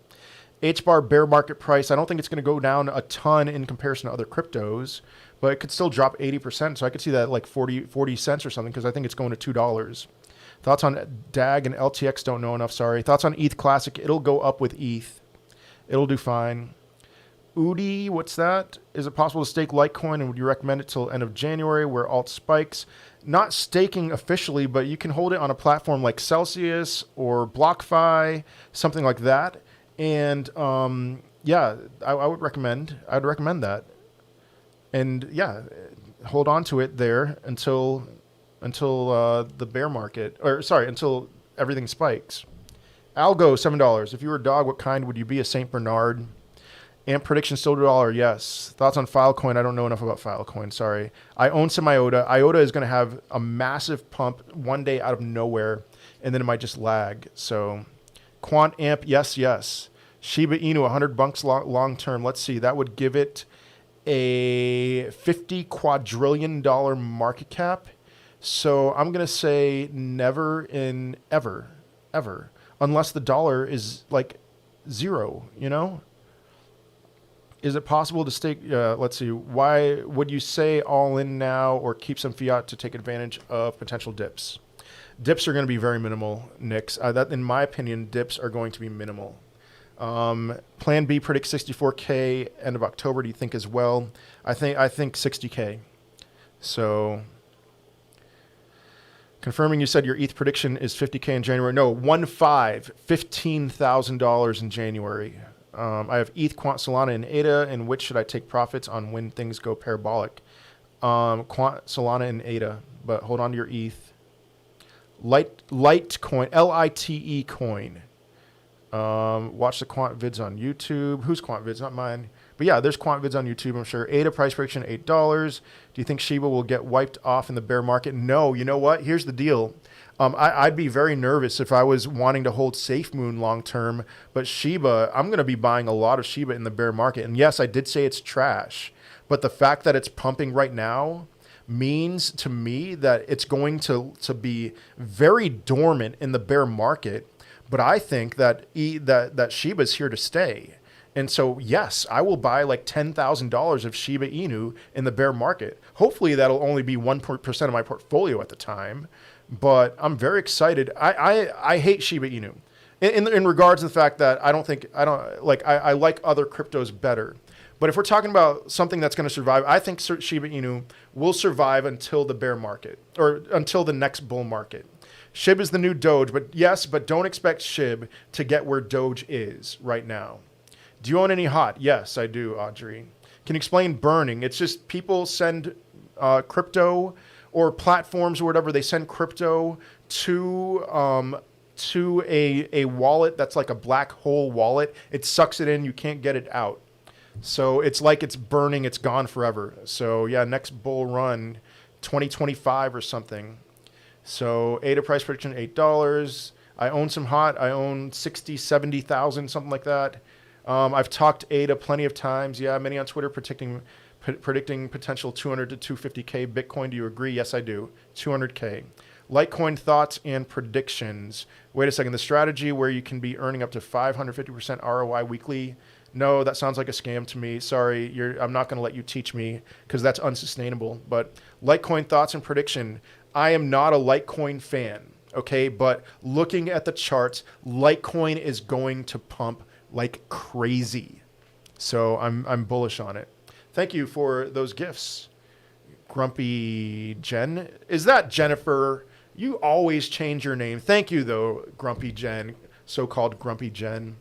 H-bar bear market price. I don't think it's going to go down a ton in comparison to other cryptos, but it could still drop 80%. So I could see that like 40 cents or something because I think it's going to $2. Thoughts on DAG and LTX? Don't know enough, sorry. Thoughts on ETH Classic? It'll go up with ETH. It'll do fine. Udi, what's that? Is it possible to stake Litecoin, and would you recommend it till end of January where alt spikes? Not staking officially, but you can hold it on a platform like Celsius or BlockFi, something like that. And yeah, I'd recommend that. And yeah, hold on to it there until the bear market, or sorry, until everything spikes. Algo, $7. If you were a dog, what kind would you be? A Saint Bernard? Amp prediction still $1. Yes. Thoughts on Filecoin? I don't know enough about Filecoin. Sorry. I own some IOTA. IOTA is going to have a massive pump one day out of nowhere, and then it might just lag. So, Quant Amp, yes. Shiba Inu, $100 long term. Let's see. That would give it a $50 quadrillion market cap. So I'm going to say never in ever, unless the dollar is like zero, you know? Is it possible to stake? Let's see. Why would you say all in now or keep some fiat to take advantage of potential dips? Dips are going to be very minimal, Nix. That, in my opinion, dips are going to be minimal. Plan B predicts 64K end of October. Do you think as well? I think 60K. So confirming, you said your ETH prediction is 50K in January. No, $15,000 in January. I have ETH, Quant, Solana, and ADA. And which should I take profits on when things go parabolic? Quant, Solana, and ADA. But hold on to your ETH. Litecoin, L-I-T-E coin. Watch the quant vids on YouTube. Who's quant vids? Not mine. But yeah, there's quant vids on YouTube, I'm sure. ADA price prediction, $8. Do you think Shiba will get wiped off in the bear market? No. You know what? Here's the deal. I'd be very nervous if I was wanting to hold SafeMoon long term. But Shiba, I'm going to be buying a lot of Shiba in the bear market. And yes, I did say it's trash. But the fact that it's pumping right now means to me that it's going to be very dormant in the bear market. But I think that that Shiba's here to stay. And so, yes, I will buy like $10,000 of Shiba Inu in the bear market. Hopefully, that'll only be 1% of my portfolio at the time. But I'm very excited. I hate Shiba Inu in regards to the fact that I like other cryptos better. But if we're talking about something that's going to survive, I think Shiba Inu will survive until the bear market or until the next bull market. SHIB is the new Doge, but don't expect SHIB to get where Doge is right now. Do you own any hot? Yes, I do, Audrey. Can you explain burning? It's just people send crypto or platforms or whatever, they send crypto to a wallet that's like a black hole wallet. It sucks it in, you can't get it out. So it's like it's burning, it's gone forever. So yeah, next bull run, 2025 or something. So ADA price prediction, $8. I own some hot. I own 60, 70,000, something like that. I've talked ADA plenty of times. Yeah, many on Twitter predicting potential 200 to 250K Bitcoin. Do you agree? Yes, I do. 200K. Litecoin thoughts and predictions. Wait a second. The strategy where you can be earning up to 550% ROI weekly. No, that sounds like a scam to me. Sorry, I'm not going to let you teach me because that's unsustainable. But Litecoin thoughts and prediction. I am not a Litecoin fan, okay? But looking at the charts, Litecoin is going to pump like crazy. So I'm bullish on it. Thank you for those gifts. Grumpy Jen. Is that Jennifer? You always change your name. Thank you, though, Grumpy Jen, so-called Grumpy Jen.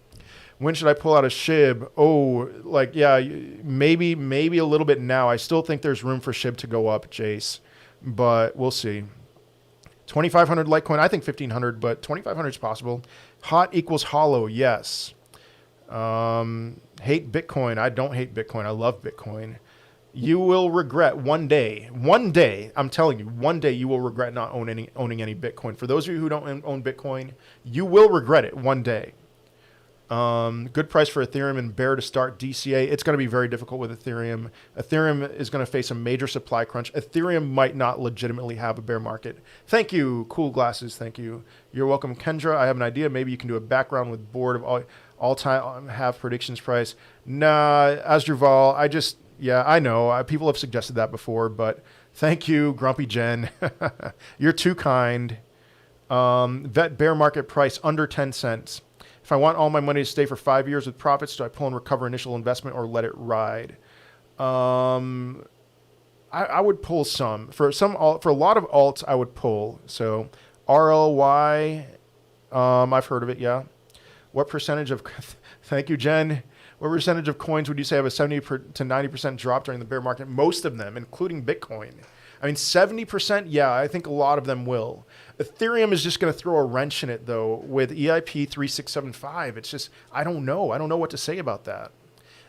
When should I pull out a SHIB? Oh, like, yeah, maybe a little bit now. I still think there's room for SHIB to go up, Jace, but we'll see. 2,500 Litecoin, I think 1,500, but 2,500 is possible. Hot equals hollow, yes. Hate Bitcoin. I don't hate Bitcoin. I love Bitcoin. You will regret one day, I'm telling you, one day you will regret not owning any Bitcoin. For those of you who don't own Bitcoin, you will regret it one day. Good price for Ethereum and bear to start DCA. It's going to be very difficult with Ethereum. Ethereum is going to face a major supply crunch. Ethereum might not legitimately have a bear market. Thank you, Cool Glasses. Thank you. You're welcome, Kendra. I have an idea. Maybe you can do a background with board of all time have predictions price. Nah, Asdrubal, yeah, I know. People have suggested that before, but thank you, Grumpy Jen. You're too kind. Vet bear market price under 10 cents. If I want all my money to stay for 5 years with profits, do I pull and recover initial investment or let it ride? I would pull some. For a lot of alts, I would pull. So RLY, I've heard of it, yeah. What percentage of, thank you, Jen. What percentage of coins would you say have a 70 to 90% drop during the bear market? Most of them, including Bitcoin. I mean, 70%, yeah, I think a lot of them will. Ethereum is just going to throw a wrench in it, though, with EIP 3675. It's just, I don't know. I don't know what to say about that.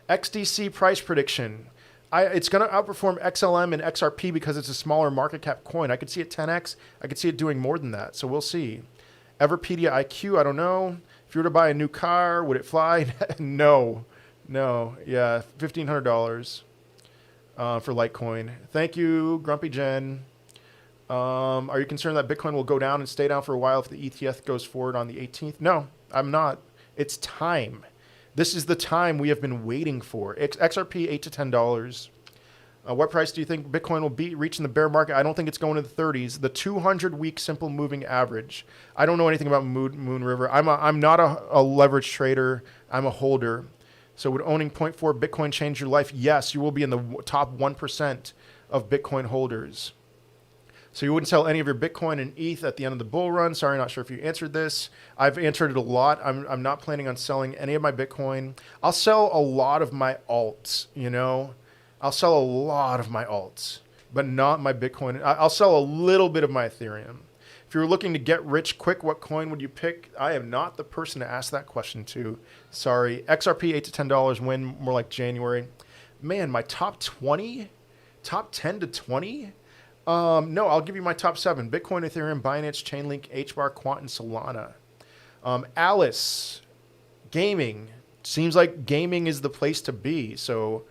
XDC Price Prediction. It's going to outperform XLM and XRP because it's a smaller market cap coin. I could see it 10x. I could see it doing more than that, so we'll see. Everpedia IQ, I don't know. If you were to buy a new car, would it fly? No. Yeah, $1,500 for Litecoin. Thank you, Grumpy Jen. Are you concerned that Bitcoin will go down and stay down for a while if the ETH goes forward on the 18th? No, I'm not. It's time. This is the time we have been waiting for. XRP, $8 to $10. What price do you think Bitcoin will reach in the bear market? I don't think it's going to the 30s. The 200-week simple moving average. I don't know anything about Moon River. I'm not a leverage trader. I'm a holder. So would owning 0.4 Bitcoin change your life? Yes, you will be in the top 1% of Bitcoin holders. So you wouldn't sell any of your Bitcoin and ETH at the end of the bull run. Sorry, not sure if you answered this. I've answered it a lot. I'm not planning on selling any of my Bitcoin. I'll sell a lot of my alts, I'll sell a lot of my alts, but not my Bitcoin. I'll sell a little bit of my Ethereum. If you were looking to get rich quick, what coin would you pick? I am not the person to ask that question to. Sorry. XRP, $8 to $10 win, more like January. Man, my top 20? Top 10 to 20? No, I'll give you my top 7. Bitcoin, Ethereum, Binance, Chainlink, HBAR, Quant, and Solana. Alice, gaming. Seems like gaming is the place to be. So,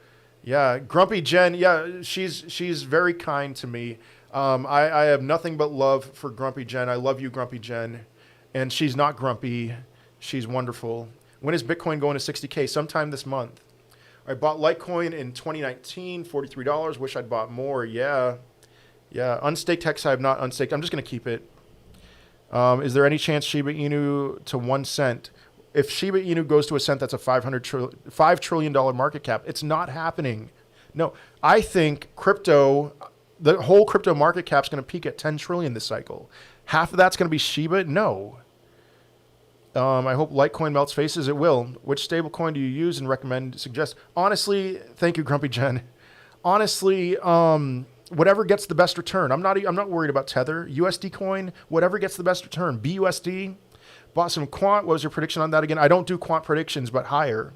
yeah. Grumpy Jen, yeah, she's very kind to me. I have nothing but love for Grumpy Jen. I love you, Grumpy Jen. And she's not grumpy. She's wonderful. When is Bitcoin going to 60K? Sometime this month. I bought Litecoin in 2019, $43. Wish I'd bought more. Yeah. Unstaked Hex, I have not unstaked. I'm just going to keep it. Is there any chance Shiba Inu to 1 cent? If Shiba Inu goes to a cent, that's a $5 trillion market cap. It's not happening. No, I think the whole crypto market cap is going to peak at 10 trillion this cycle. Half of that's going to be Shiba? No. I hope Litecoin melts faces. It will. Which stablecoin do you use and suggest? Honestly, thank you, Grumpy Jen. Honestly, whatever gets the best return. I'm not worried about Tether. USD coin, whatever gets the best return. BUSD. Bought some quant. What was your prediction on that again? I don't do quant predictions, but higher.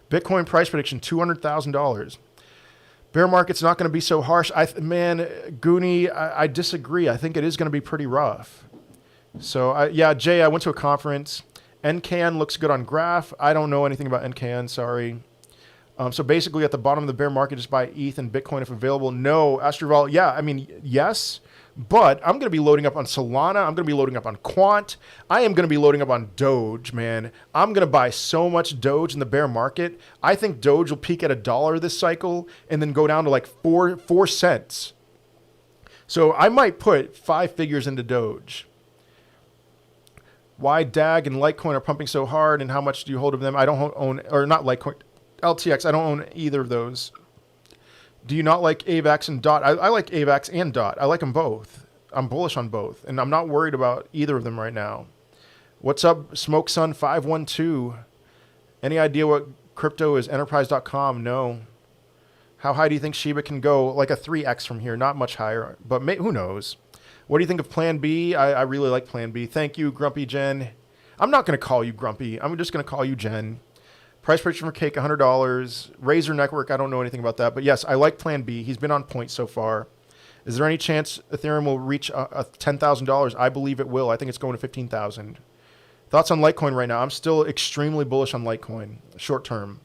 Bitcoin price prediction, $200,000. Bear market's not going to be so harsh. Goonie, I disagree. I think it is going to be pretty rough. So, Jay, I went to a conference. NKN looks good on graph. I don't know anything about NKN, sorry. So basically at the bottom of the bear market, just buy ETH and Bitcoin if available. No, Astroval, yes. But I'm going to be loading up on Solana. I'm going to be loading up on Quant. I am going to be loading up on Doge, man. I'm going to buy so much Doge in the bear market. I think Doge will peak at $1 this cycle and then go down to like 4 cents. So I might put 5 figures into Doge. Why DAG and Litecoin are pumping so hard and how much do you hold of them? I don't own, or not Litecoin, LTX. I don't own either of those. Do you not like AVAX and DOT? I like AVAX and DOT. I like them both. I'm bullish on both, and I'm not worried about either of them right now. What's up, SmokeSun512? Any idea what crypto is? Enterprise.com? No. How high do you think Shiba can go? Like a 3x from here, not much higher, but who knows? What do you think of Plan B? I really like Plan B. Thank you, Grumpy Jen. I'm not going to call you Grumpy. I'm just going to call you Jen. Price prediction for Cake, $100. Razor Network, I don't know anything about that. But yes, I like Plan B. He's been on point so far. Is there any chance Ethereum will reach $10,000? I believe it will. I think it's going to $15,000. Thoughts on Litecoin right now? I'm still extremely bullish on Litecoin, short term.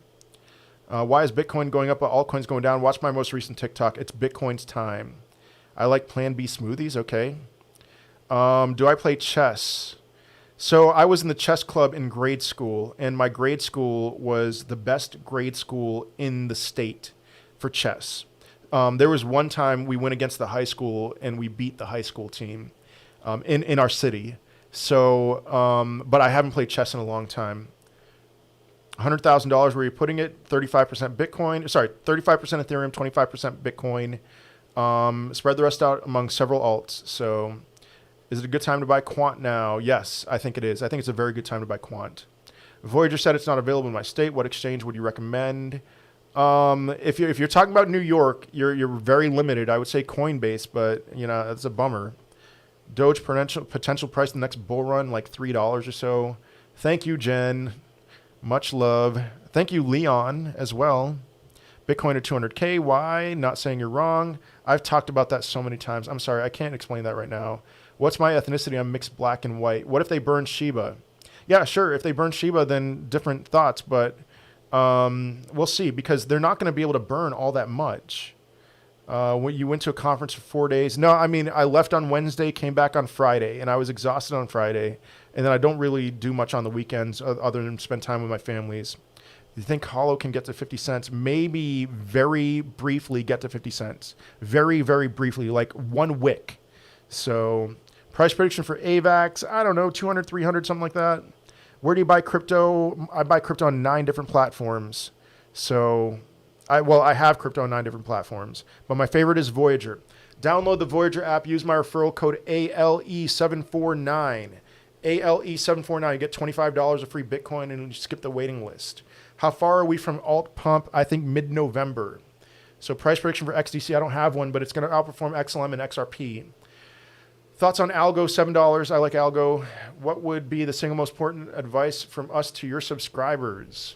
Why is Bitcoin going up but altcoins going down? Watch my most recent TikTok. It's Bitcoin's time. I like Plan B smoothies. Okay. Do I play chess? So I was in the chess club in grade school, and my grade school was the best grade school in the state for chess. There was one time we went against the high school, and we beat the high school team in our city. So, but I haven't played chess in a long time. $100,000, where are you putting it? 35% Bitcoin. Sorry, 35% Ethereum, 25% Bitcoin. Spread the rest out among several alts. So is it a good time to buy Quant now? Yes, I think it is. I think it's a very good time to buy Quant. Voyager said it's not available in my state. What exchange would you recommend? If you're talking about New York, you're very limited. I would say Coinbase, but you know, that's a bummer. Doge potential price the next bull run, like $3 or so. Thank you, Jen. Much love. Thank you, Leon, as well. Bitcoin at 200K. Why? Not saying you're wrong. I've talked about that so many times. I'm sorry, I can't explain that right now. What's my ethnicity? I'm mixed black and white. What if they burn Shiba? Yeah, sure. If they burn Shiba, then different thoughts, but we'll see, because they're not going to be able to burn all that much. When you went to a conference for 4 days. No, I mean, I left on Wednesday, came back on Friday, and I was exhausted on Friday. And then I don't really do much on the weekends other than spend time with my families. You think Hollow can get to 50 cents? Maybe very briefly get to 50 cents. Very, very briefly, like one wick. So price prediction for AVAX, I don't know, 200, 300, something like that. Where do you buy crypto? I buy crypto on 9 different platforms. So I have crypto on 9 different platforms, but my favorite is Voyager. Download the Voyager app. Use my referral code ALE749. ALE749. You get $25 of free Bitcoin and you skip the waiting list. How far are we from alt pump? I think mid-November. So price prediction for XDC, I don't have one, but it's going to outperform XLM and XRP. Thoughts on Algo, $7. I like Algo. What would be the single most important advice from us to your subscribers?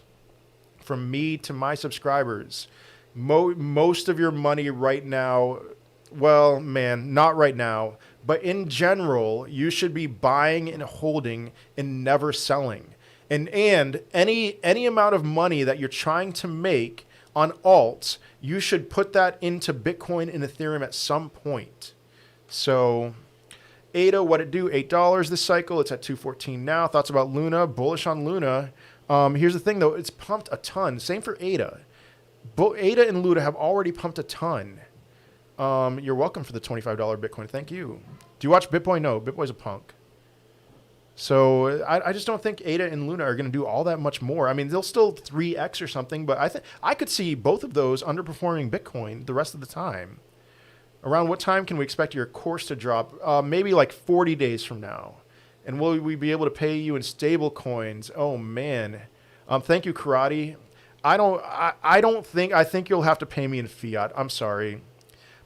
From me to my subscribers. Most of your money right now, well, man, not right now, but in general, you should be buying and holding and never selling. And any amount of money that you're trying to make on alts, you should put that into Bitcoin and Ethereum at some point. So ADA, what it do? $8 this cycle. It's at 214 now. Thoughts about Luna? Bullish on Luna. Here's the thing, though. It's pumped a ton. Same for ADA. ADA and Luna have already pumped a ton. You're welcome for the $25 Bitcoin. Thank you. Do you watch BitBoy? No. BitBoy's a punk. So I just don't think ADA and Luna are going to do all that much more. I mean, they'll still 3x or something, but I think I could see both of those underperforming Bitcoin the rest of the time. Around what time can we expect your course to drop? Maybe like 40 days from now. And will we be able to pay you in stable coins? Oh, man. Thank you, Karate. I think you'll have to pay me in fiat. I'm sorry.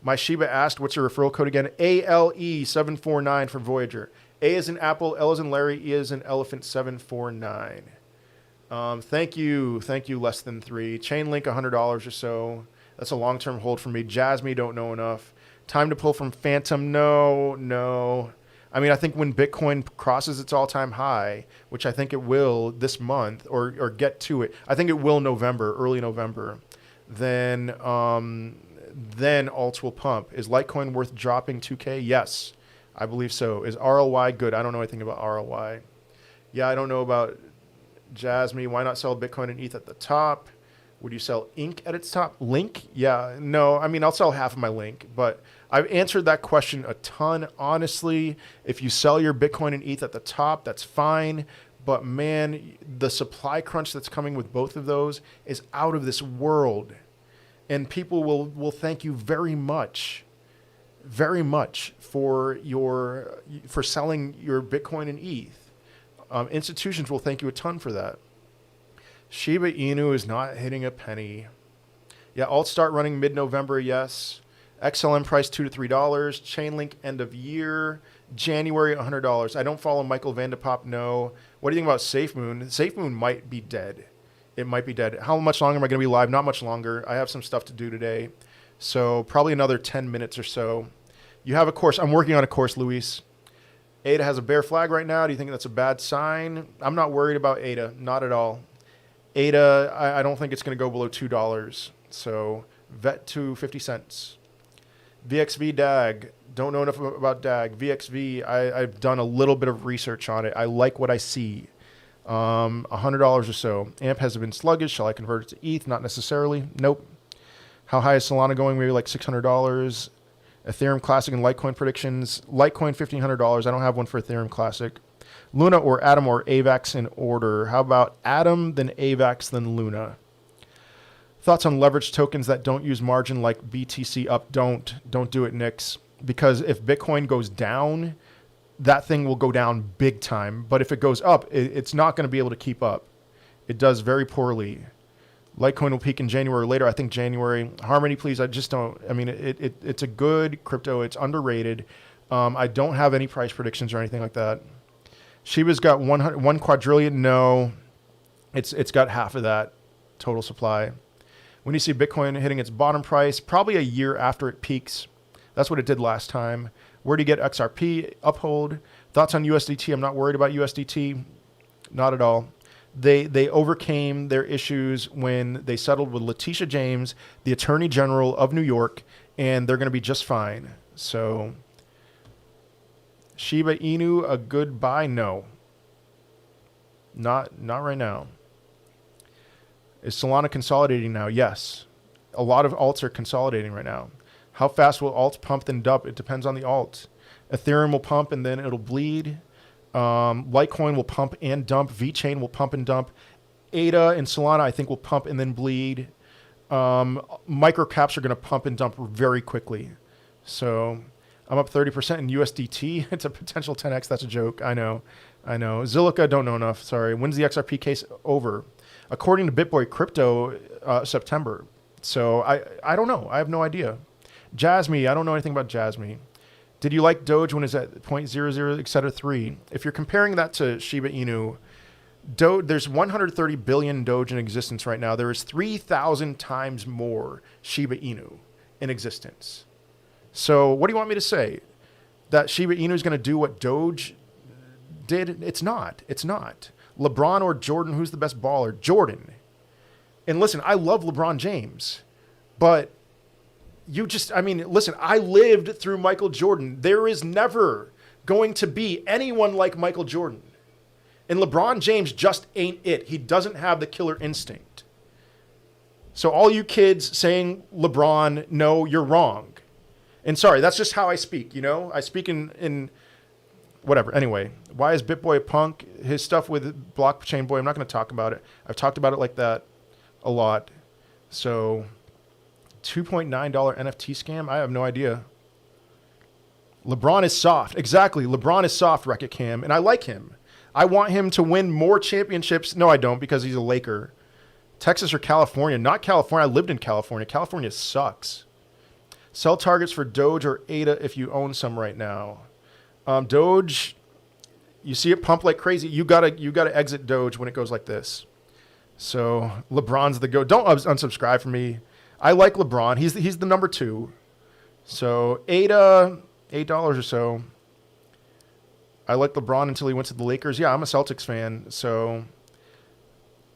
My Shiba asked, what's your referral code again? ALE749 for Voyager. A is in Apple, L is in Larry, E is in Elephant 749. Thank you, less than 3. Chainlink, $100 or so. That's a long-term hold for me. Jasmine, don't know enough. Time to pull from Phantom? No. I mean, I think when Bitcoin crosses its all-time high, which I think it will this month, or get to it, I think it will early November, then alts will pump. Is Litecoin worth dropping 2K? Yes, I believe so. Is ROI good? I don't know anything about ROI. Yeah, I don't know about Jasmine. Why not sell Bitcoin and ETH at the top? Would you sell Ink at its top? Link? Yeah, no. I mean, I'll sell half of my Link, but I've answered that question a ton. Honestly, if you sell your Bitcoin and ETH at the top, that's fine. But man, the supply crunch that's coming with both of those is out of this world. And people will thank you very much for selling your Bitcoin and ETH. Institutions will thank you a ton for that. Shiba Inu is not hitting a penny. Yeah, alts start running mid-November, yes. XLM price $2 to $3. Chainlink end of year. January, $100. I don't follow Michael Vandepop, no. What do you think about SafeMoon? SafeMoon might be dead. It might be dead. How much longer am I going to be live? Not much longer. I have some stuff to do today. So probably another 10 minutes or so. You have a course. I'm working on a course, Luis. ADA has a bear flag right now. Do you think that's a bad sign? I'm not worried about ADA, not at all. ADA, I don't think it's going to go below $2. So VET to 50 cents. VXV DAG, don't know enough about DAG. VXV, I've done a little bit of research on it. I like what I see. $100 or so. AMP has been sluggish. Shall I convert it to ETH? Not necessarily. Nope. How high is Solana going? Maybe like $600. Ethereum Classic and Litecoin predictions. Litecoin $1,500. I don't have one for Ethereum Classic. Luna or Atom or AVAX in order. How about Atom, then AVAX, then Luna? Thoughts on leveraged tokens that don't use margin like BTC up? Don't do it, Nix. Because if Bitcoin goes down, that thing will go down big time. But if it goes up, it's not going to be able to keep up. It does very poorly. Litecoin will peak in January or later. I think January. Harmony, please. I just don't. I mean, it's a good crypto. It's underrated. I don't have any price predictions or anything like that. Shiba's got 1 quadrillion. No, it's got half of that total supply. When you see Bitcoin hitting its bottom price, probably a year after it peaks. That's what it did last time. Where do you get XRP? Uphold. Thoughts on USDT? I'm not worried about USDT. Not at all. They overcame their issues when they settled with Letitia James, the Attorney General of New York, and they're going to be just fine. So Shiba Inu, a good buy? No. Not right now. Is Solana consolidating now? Yes. A lot of alts are consolidating right now. How fast will alts pump then dump? It depends on the alt. Ethereum will pump and then it'll bleed. Litecoin will pump and dump. VeChain will pump and dump. ADA and Solana, I think, will pump and then bleed. Microcaps are going to pump and dump very quickly. So I'm up 30% in USDT. It's a potential 10x. That's a joke. I know. Zilliqa, don't know enough. Sorry. When's the XRP case over? According to BitBoy Crypto, September. So I don't know. I have no idea. Jasmy, I don't know anything about Jasmy. Did you like Doge when it's at 0.00, et cetera, 3? If you're comparing that to Shiba Inu, there's 130 billion Doge in existence right now. There is 3,000 times more Shiba Inu in existence. So what do you want me to say? That Shiba Inu is going to do what Doge did? It's not. LeBron or Jordan, who's the best baller? Jordan. And listen, I love LeBron James, but listen, I lived through Michael Jordan. There is never going to be anyone like Michael Jordan. And LeBron James just ain't it. He doesn't have the killer instinct. So all you kids saying LeBron, no, you're wrong. And sorry, that's just how I speak, you know? I speak in whatever. Anyway, why is BitBoy a punk? His stuff with Blockchain Boy, I'm not going to talk about it. I've talked about it like that a lot. So $2.9 NFT scam? I have no idea. LeBron is soft. Exactly. LeBron is soft, Wreck-It Cam. And I like him. I want him to win more championships. No, I don't, because he's a Laker. Texas or California? Not California. I lived in California. California sucks. Sell targets for Doge or ADA if you own some right now. Doge, you see it pump like crazy. You gotta exit Doge when it goes like this. So LeBron's the GOAT. Don't unsubscribe from me. I like LeBron. He's the number 2. So ADA, $8 or so. I like LeBron until he went to the Lakers. Yeah, I'm a Celtics fan. So,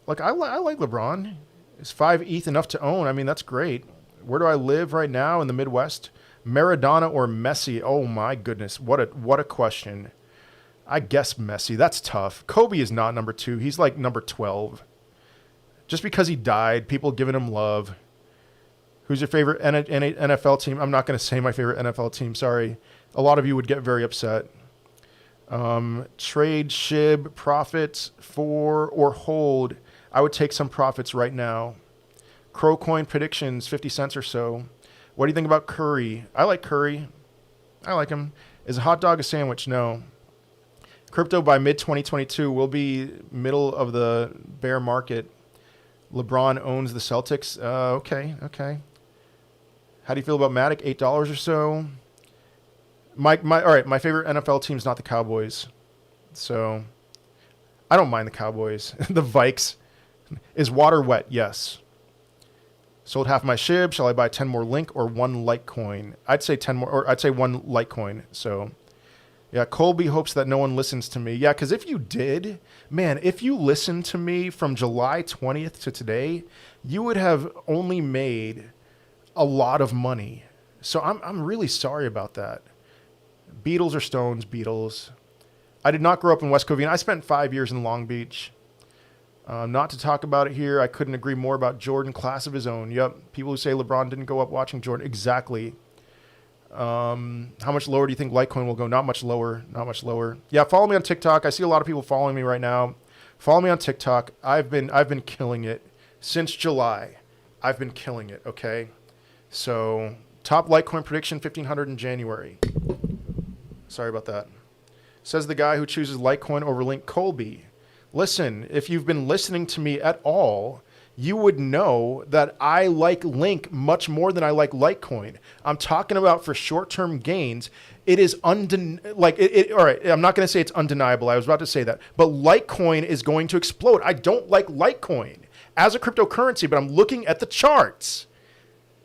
like, I like LeBron. Is 5 ETH enough to own? I mean, that's great. Where do I live right now in the Midwest? Maradona or Messi? Oh my goodness, what a question. I guess Messi. That's tough. Kobe is not number 2. He's like number 12. Just because he died, people giving him love. Who's your favorite NFL team? I'm not going to say my favorite NFL team. Sorry. A lot of you would get very upset. Trade, SHIB, profits for or hold. I would take some profits right now. Crowcoin predictions, 50 cents or so. What do you think about Curry? I like Curry. I like him. Is a hot dog a sandwich? No. Crypto by mid-2022 will be middle of the bear market. LeBron owns the Celtics. Okay. How do you feel about Matic? $8 or so. All right, my favorite NFL team is not the Cowboys. So I don't mind the Cowboys. The Vikes. Is water wet? Yes. Sold half my SHIB. Shall I buy 10 more Link or 1 Litecoin? I'd say 10 more, or I'd say 1 Litecoin. So Yeah, Colby hopes that no one listens to me. Yeah, because if you did, man, if you listened to me from July 20th to today, you would have only made a lot of money. So I'm really sorry about that. Beatles or Stones? Beatles. I did not grow up in West Covina. I spent 5 years in Long Beach. Not to talk about it here. I couldn't agree more about Jordan, class of his own. Yep. People who say LeBron didn't go up watching Jordan. Exactly. How much lower do you think Litecoin will go? Not much lower. Not much lower. Yeah, follow me on TikTok. I see a lot of people following me right now. Follow me on TikTok. I've been killing it since July. I've been killing it, okay? So, top Litecoin prediction 1500 in January. Sorry about that. Says the guy who chooses Litecoin over Link. Colby. Listen, if you've been listening to me at all, you would know that I like Link much more than I like Litecoin. I'm talking about for short-term gains. It is all right, I'm not going to say it's undeniable. I was about to say that. But Litecoin is going to explode. I don't like Litecoin as a cryptocurrency, but I'm looking at the charts.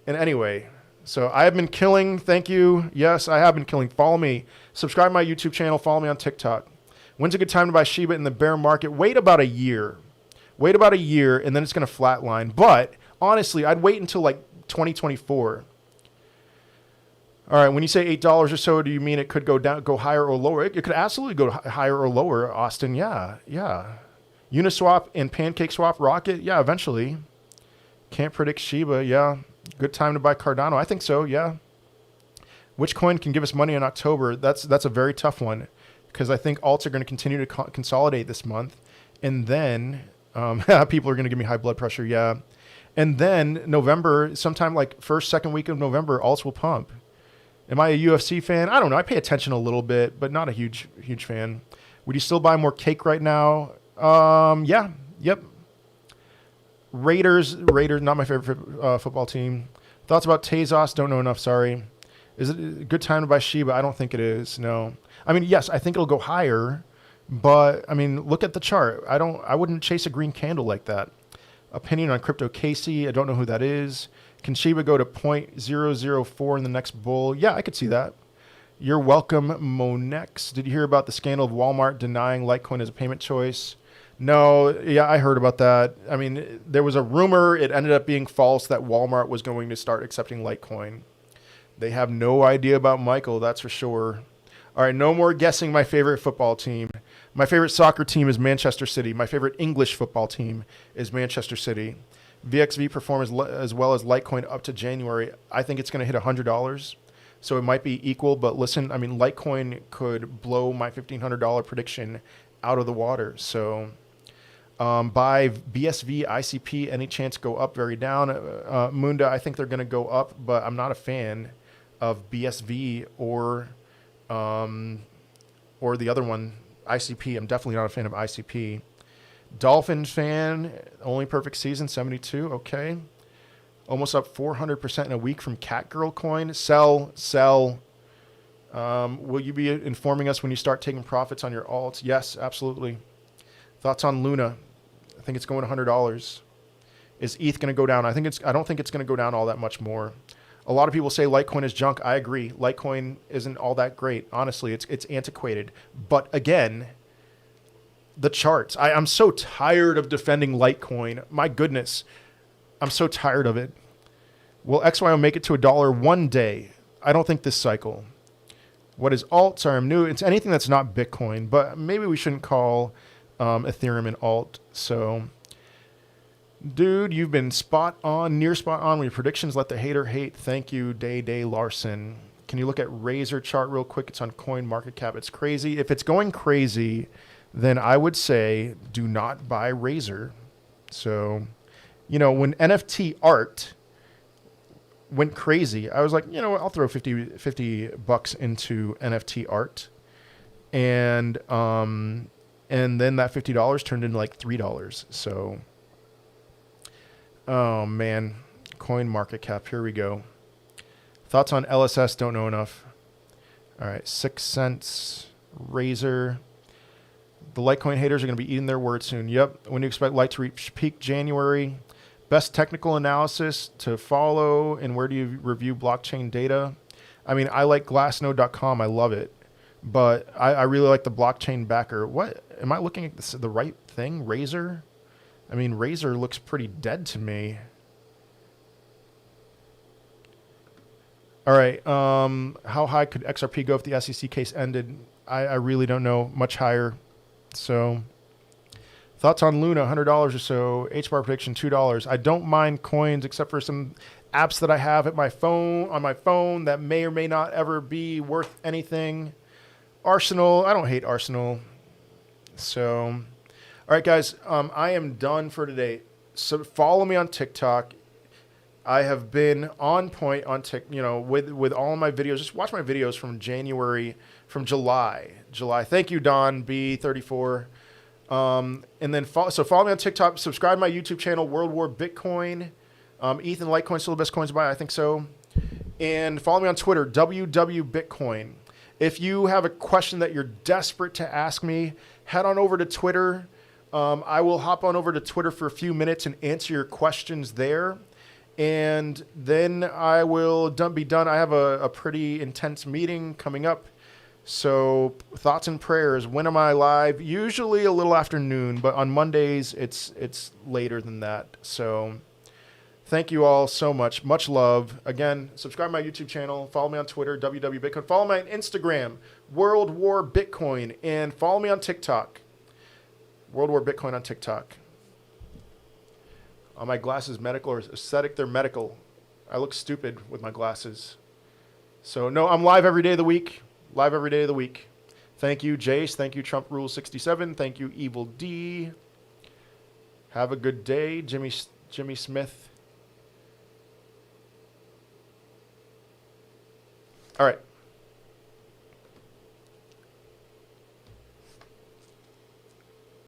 And anyway, so I have been killing. Thank you. Yes, I have been killing. Follow me. Subscribe to my YouTube channel. Follow me on TikTok. When's a good time to buy Shiba in the bear market? Wait about a year. Wait about a year, and then it's going to flatline. But honestly, I'd wait until like 2024. All right, when you say $8 or so, do you mean it could go down, go higher or lower? It could absolutely go higher or lower, Austin. Yeah. Uniswap and PancakeSwap rocket? Yeah, eventually. Can't predict Shiba. Yeah. Good time to buy Cardano. I think so, yeah. Which coin can give us money in October? That's a very tough one because I think alts are going to continue to consolidate this month. And then people are going to give me high blood pressure, yeah. And then November, sometime like first, second week of November, alts will pump. Am I a UFC fan? I don't know. I pay attention a little bit, but not a huge fan. Would you still buy more cake right now? Yeah. Yep. Raiders, not my favorite football team. Thoughts about Tezos? Don't know enough, sorry. Is it a good time to buy Shiba? I don't think it is, no. I mean, yes, I think it'll go higher, but I mean, look at the chart. I wouldn't chase a green candle like that. Opinion on crypto Casey. I don't know who that is. Can Shiba go to 0.004 in the next bull? Yeah, I could see that. You're welcome, Monex. Did you hear about the scandal of Walmart denying Litecoin as a payment choice? No, yeah, I heard about that. I mean, there was a rumor. It ended up being false that Walmart was going to start accepting Litecoin. They have no idea about Michael, that's for sure. All right, no more guessing my favorite football team. My favorite soccer team is Manchester City. My favorite English football team is Manchester City. VXV performs as well as Litecoin up to January. I think it's going to hit $100. So it might be equal, but listen, I mean, Litecoin could blow my $1,500 prediction out of the water. So by BSV, ICP, any chance go up, very down. Munda, I think they're going to go up, but I'm not a fan of BSV or the other one, ICP. I'm definitely not a fan of ICP. Dolphins fan, only perfect season, 72. Okay. Almost up 400% in a week from Catgirl coin. Sell. Will you be informing us when you start taking profits on your alts? Yes, absolutely. Thoughts on Luna? I think it's going to $100. Is ETH going to go down? I don't think it's going to go down all that much more. A lot of people say Litecoin is junk. I agree. Litecoin isn't all that great. Honestly, it's antiquated. But again, the charts. I'm so tired of defending Litecoin. My goodness. I'm so tired of it. Will XYO make it to $1 one day? I don't think this cycle. What is alt? Sorry, I'm new. It's anything that's not Bitcoin, but maybe we shouldn't call Ethereum an alt. So, dude, you've been spot on, near spot on with your predictions. Let the hater hate. Thank you, Day Larson. Can you look at Razor chart real quick? It's on Coin Market Cap. It's crazy. If it's going crazy, then I would say do not buy Razor. So, you know, when NFT art went crazy, I was like, you know what, I'll throw 50 bucks into NFT art. And then that $50 turned into like $3. So, oh man, Coin Market Cap, here we go. Thoughts on LSS, don't know enough. All right, 6 cents, Razor. The Litecoin haters are going to be eating their words soon. Yep, when do you expect Lite to reach peak? January. Best technical analysis to follow, and where do you review blockchain data? I mean, I like glassnode.com. I love it. But I really like the blockchain backer. What am I looking at the right thing? Razor? I mean, Razor looks pretty dead to me. All right. How high could XRP go if the SEC case ended? I really don't know. Much higher. So, thoughts on Luna? $100 or so. HBAR prediction $2. I don't mind coins except for some apps that I have at my phone on my phone that may or may not ever be worth anything. Arsenal. I don't hate Arsenal. So, all right, guys. I am done for today. So follow me on TikTok. I have been on point on with all my videos. Just watch my videos from July. Thank you, Don B34. And then follow me on TikTok. Subscribe to my YouTube channel, World War Bitcoin. ETH and Litecoin still the best coins to buy. I think so. And follow me on Twitter, WW Bitcoin. If you have a question that you're desperate to ask me, head on over to Twitter. I will hop on over to Twitter for a few minutes and answer your questions there. And then I will be done. I have a pretty intense meeting coming up. So thoughts and prayers. When am I live? Usually a little after noon, but on Mondays it's later than that. So thank you all so much. Much love. Again, subscribe to my YouTube channel. Follow me on Twitter, WW Bitcoin. Follow me on Instagram, World War Bitcoin. And follow me on TikTok, World War Bitcoin on TikTok. Are my glasses medical or aesthetic? They're medical. I look stupid with my glasses. So, no, I'm live every day of the week. Thank you, Jace. Thank you, Trump Rule 67. Thank you, Evil D. Have a good day, Jimmy Smith. All right.